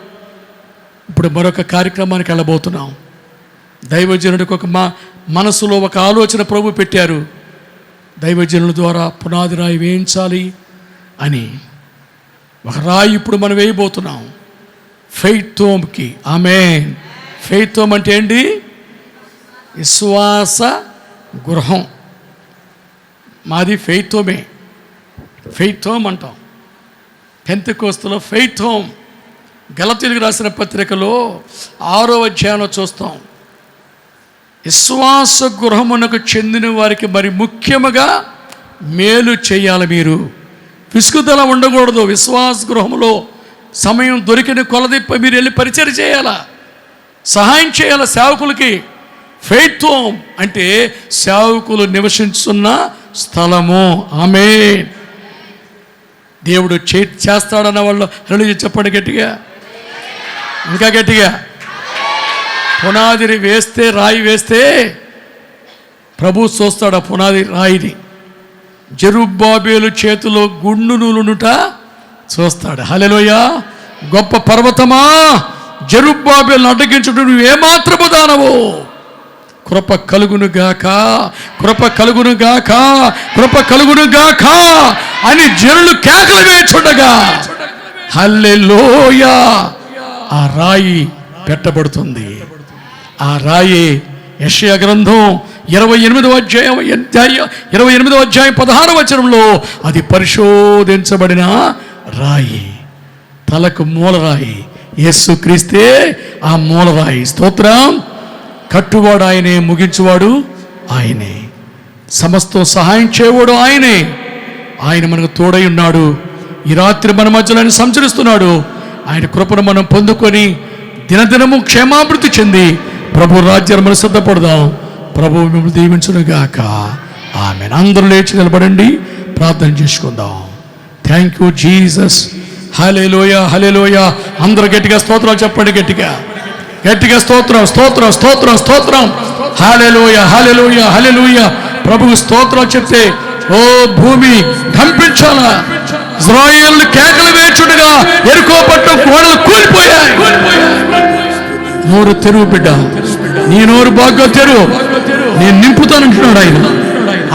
ఇప్పుడు మరొక కార్యక్రమానికి వెళ్ళబోతున్నాం. దైవజనుడికి ఒక మనసులో ఒక ఆలోచన ప్రభు పెట్టారు. దైవజనుల ద్వారా పునాది రాయి వేయించాలి అని ఒక రాయి ఇప్పుడు మనం వేయబోతున్నాం. ఫెయిత్ హోమ్కి. ఆమేన్. ఫెయిత్ హోమ్ అంటే ఏంటి? విశ్వాస గృహం. మాది ఫెయిత్ హోమే. ఫెయిత్ హోమ్ అంటాం. పెంతెకోస్తులో ఫెయిత్ హోమ్. గలతీయులకు రాసిన పత్రికలో 6వ అధ్యాయంలో చూస్తాం. విశ్వాస గృహమునకు చెందిన వారికి మరి ముఖ్యముగా మేలు చేయాలి. మీరు విసుగుదల ఉండకూడదు. విశ్వాస గృహంలో సమయం దొరికిన కొలది మీరు వెళ్ళి పరిచయం చేయాలా, సహాయం చేయాలి సేవకులకి. ఫెయిత్ హోమ్ అంటే సేవకులు నివసించున్న స్థలము. ఆమేన్. దేవుడు చేస్తాడన్న వాళ్ళు హల్లెలూయా చెప్పండి గట్టిగా, ఇంకా గట్టిగా. పునాదిని వేస్తే, రాయి వేస్తే ప్రభు చూస్తాడు ఆ పునాది రాయిని. జెరుబ్బాబేలు చేతిలో గుండు నూలునుట చూస్తాడు. హల్లెలూయా. గొప్ప పర్వతమా, జెరుబ్బాబేలును అడ్డగించుట నువ్వు ఏమాత్రము దానవు. కృప కలుగునుగాక, కృప కలుగునుగాక, కృప కలుగునుగాక అని జనులు కేకలు వేచుండగా హల్లెలూయా ఆ రాయి పెట్టబడుతుంది. ఆ రాయి యెషయా గ్రంథం 28వ అధ్యాయం 16వ వచనంలో అది పరిశోధించబడిన రాయి, తలకు మూలరాయి. యేసుక్రీస్తే ఆ మూలరాయి. స్తోత్రం. కట్టువాడు ఆయనే, ముగించువాడు ఆయనే, సమస్తం సహాయం చేయవాడు ఆయనే. ఆయన మనకు తోడై ఉన్నాడు. ఈ రాత్రి మన మధ్యలో ఆయన సంచరిస్తున్నాడు. ఆయన కృపను మనం పొందుకొని దినదినము క్షేమాభివృద్ధి చెంది ప్రభు రాజ్యాన్ని మనం సిద్ధపడదాం. ప్రభు మిమ్మల్ని దీవించునుగాక. ఆమేన్. అందరూ లేచి నిలబడండి, ప్రార్థన చేసుకుందాం. Thank you Jesus. Hallelujah, hallelujah. అందరూ గట్టిగా స్తోత్రాలు చెప్పండి. గట్టిగా గట్టిగా స్తోత్రం, స్తోత్రం, స్తోత్రం, స్తోత్రం. హల్లెలూయా, హల్లెలూయా, హల్లెలూయా. ప్రభువు స్తోత్రాలు చెప్తే ఓ భూమి కంపించాలా. ఇశ్రాయేలు కేకలు వేచుండగా యెరికో పట్టణం గోడలు కూలిపోయాయి. నోరు తెరువు బిడ్డ, నీ నోరు బాగా తెరువు. నేను నింపుతానంటున్నాడు ఆయన.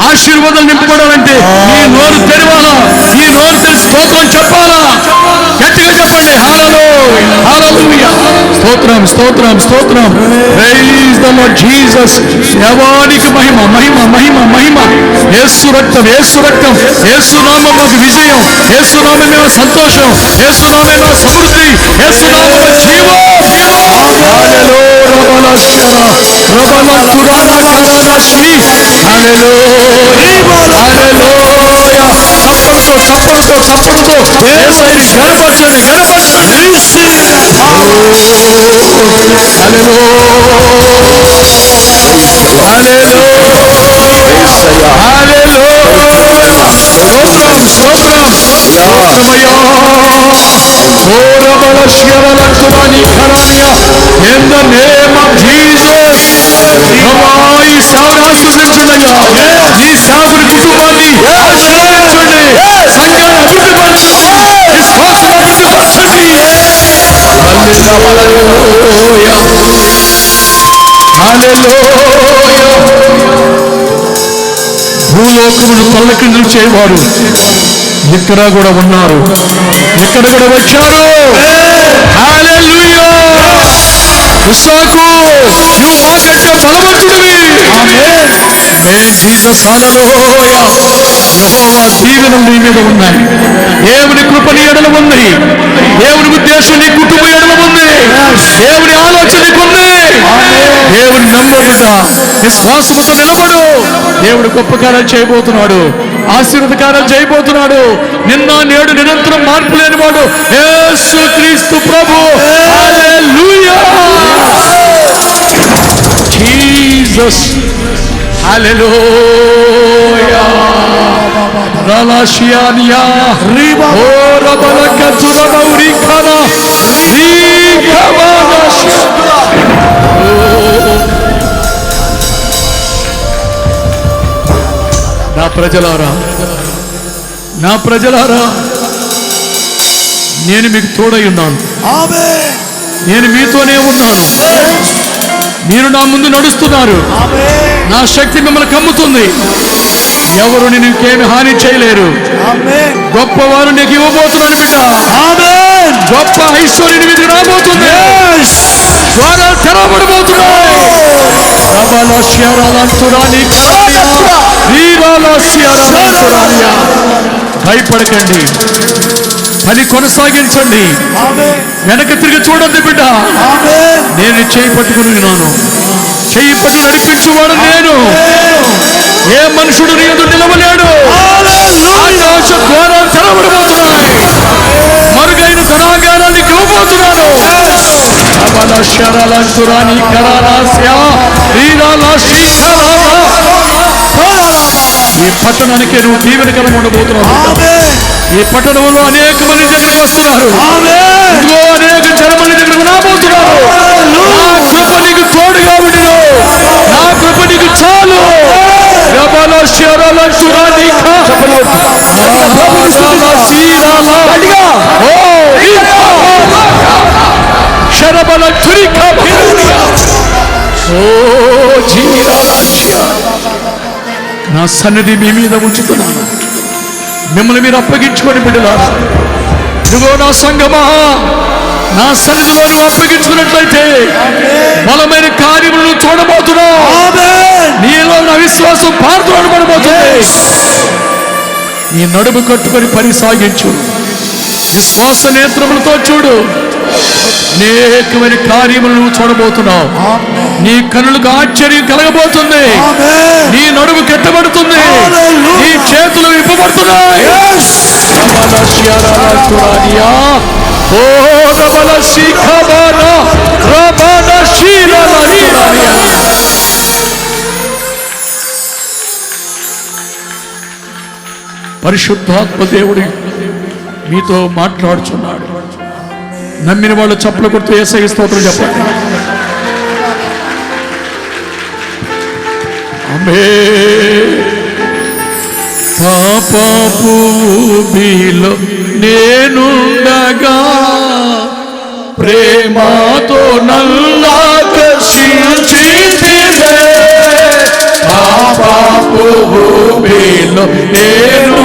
ఆశీర్వాదాలు నింపబడాలంటే నీ నోరు తెరవాలా, నీ నోరు తెరిచి స్తోత్రం చెప్పాలా. గట్టిగా చెప్పండి. హల్లెలూయా, హల్లెలూయా. స్తోత్రం, స్తోత్రం, స్తోత్రం. Praise the lord Jesus. దేవానికి మహిమ, మహిమ, మహిమ, మహిమ. యేసు రక్తం, యేసు రక్తం, యేసు నామం మాకు విజయం, యేసు నామమే సంతోషం, యేసు నామమే సమృద్ధి, యేసు నామమే జీవం. In the name of Jesus, ఈ సేవను ఆశీర్వదించుండగా ఈ సేవకుని కుటుంబాన్ని ఆశీర్వదించండి, సంఘాన్ని అభివృద్ధిపరచండి, విశ్వాసం అభివృద్ధిపరచండి. హల్లెలూయా, హల్లెలూయా. భూలోకమును తల్లకిందులు చేయవారు ఇక్కడ కూడా ఉన్నారు, ఇక్కడ కూడా వచ్చారు. హల్లెలూయా. ఇస్సాకు, నువ్వు మాకంటే బలవంతుడివి. ఆమేన్. జీసస్. హల్లెలూయా. యెహోవా దీవెనలు నీ మీద ఉన్నాయి. దేవుని కృప నీ ఎడల ఉంది. దేవుని ఉద్దేశం నీ కుటుంబ ఎడల ఉంది. దేవుని ఆలోచన నీకుంది. దేవుని నమ్ము బిడ్డ, విశ్వాసముతో నిలబడు. దేవుడు గొప్ప కార్యాలు చేయబోతున్నాడు, ఆశీర్వాద కార్యాలు చేయబోతున్నాడు. నిన్న నేడు నిరంతరం మార్పు లేనివాడు యేసుక్రీస్తు ప్రభు. హల్లెలూయా. జీసస్. హల్లెలూయా. రలాషియానియా రిబా ఓరబలక తురబౌరిఖనా రిఖబానష. నా ప్రజలారా, నా ప్రజలారా, నేను మీకు తోడై ఉన్నాను. నేను మీతోనే ఉన్నాను. మీరు నా ముందు నడుస్తున్నారు. నా శక్తి మిమ్మల్ని కమ్ముతుంది. ఎవరు నీకేమి హాని చేయలేరు. గొప్పవారు నీకు ఇవ్వబోతున్నాను బిడ్డ. గొప్ప ఐశ్వర్యం మీదకి రాబోతుంది. ద్వారాలు తెరవబడబోతున్నాయి. భయపడకండి, పని కొనసాగించండి. వెనక తిరిగి చూడండి బిడ్డ. నేను చేయి పట్టుకుని ఉన్నాను. చెయ్యి పట్టు నడిపించువాడు నేను. ఏ మనుషుడు నీ ఎదురు నిలవలేడు. ఆకాశ ద్వారాలు తెరవబడబోతున్నాయి. మరుగైన ధనాగారాన్ని ఇవ్వబోతున్నాను. ఈ పట్టణానికి నువ్వు దీవెనకరంగా ఉండబోతున్నావు. ఈ పట్టణంలో అనేక మంది దగ్గరికి వస్తున్నారు. ఇదిగో అనేక జనమంది దగ్గరకు రాబోతున్నారు. నా కృప నీకు తోడుగా ఉండును. నా కృప నీకు చాలు. ఓ జీరారాజ్య. నా సన్నిధి మీ మీద ఉంచుతున్నాను, మిమ్మల్ని మీరు అప్పగించుకొని బిడ్డలారా. ఇదిగో నా సంగమా, నా సన్నిధిలో నువ్వు అప్పగించుకున్నట్లయితే బలమైన కార్యములను చూడబోతున్నావు. నీలో నా విశ్వాసం పారుతులను పడబోతుంది. నీ నడుము కట్టుకొని పని సాగించు, విశ్వాస నేత్రములతో చూడు. అనేకమైన కార్యములను చూడబోతున్నావు. నీ కనులకు ఆశ్చర్యం కలగబోతుంది. నీ నడుము కెట్టబడుతుంది, నీ చేతులు విప్పబడుతున్నాయి. పరిశుద్ధాత్మ దేవుడు మీతో మాట్లాడుచున్నాడు. నమ్మిన వాళ్ళు చప్పలు కొడుతూ యేసయ్య స్తోత్రం చెప్పండి. ఆమేన్. పాపపు ఊబిలో నేనుండగా ప్రేమతో నల్లాకర్షించితివే. పాపపు ఊబిలో నేను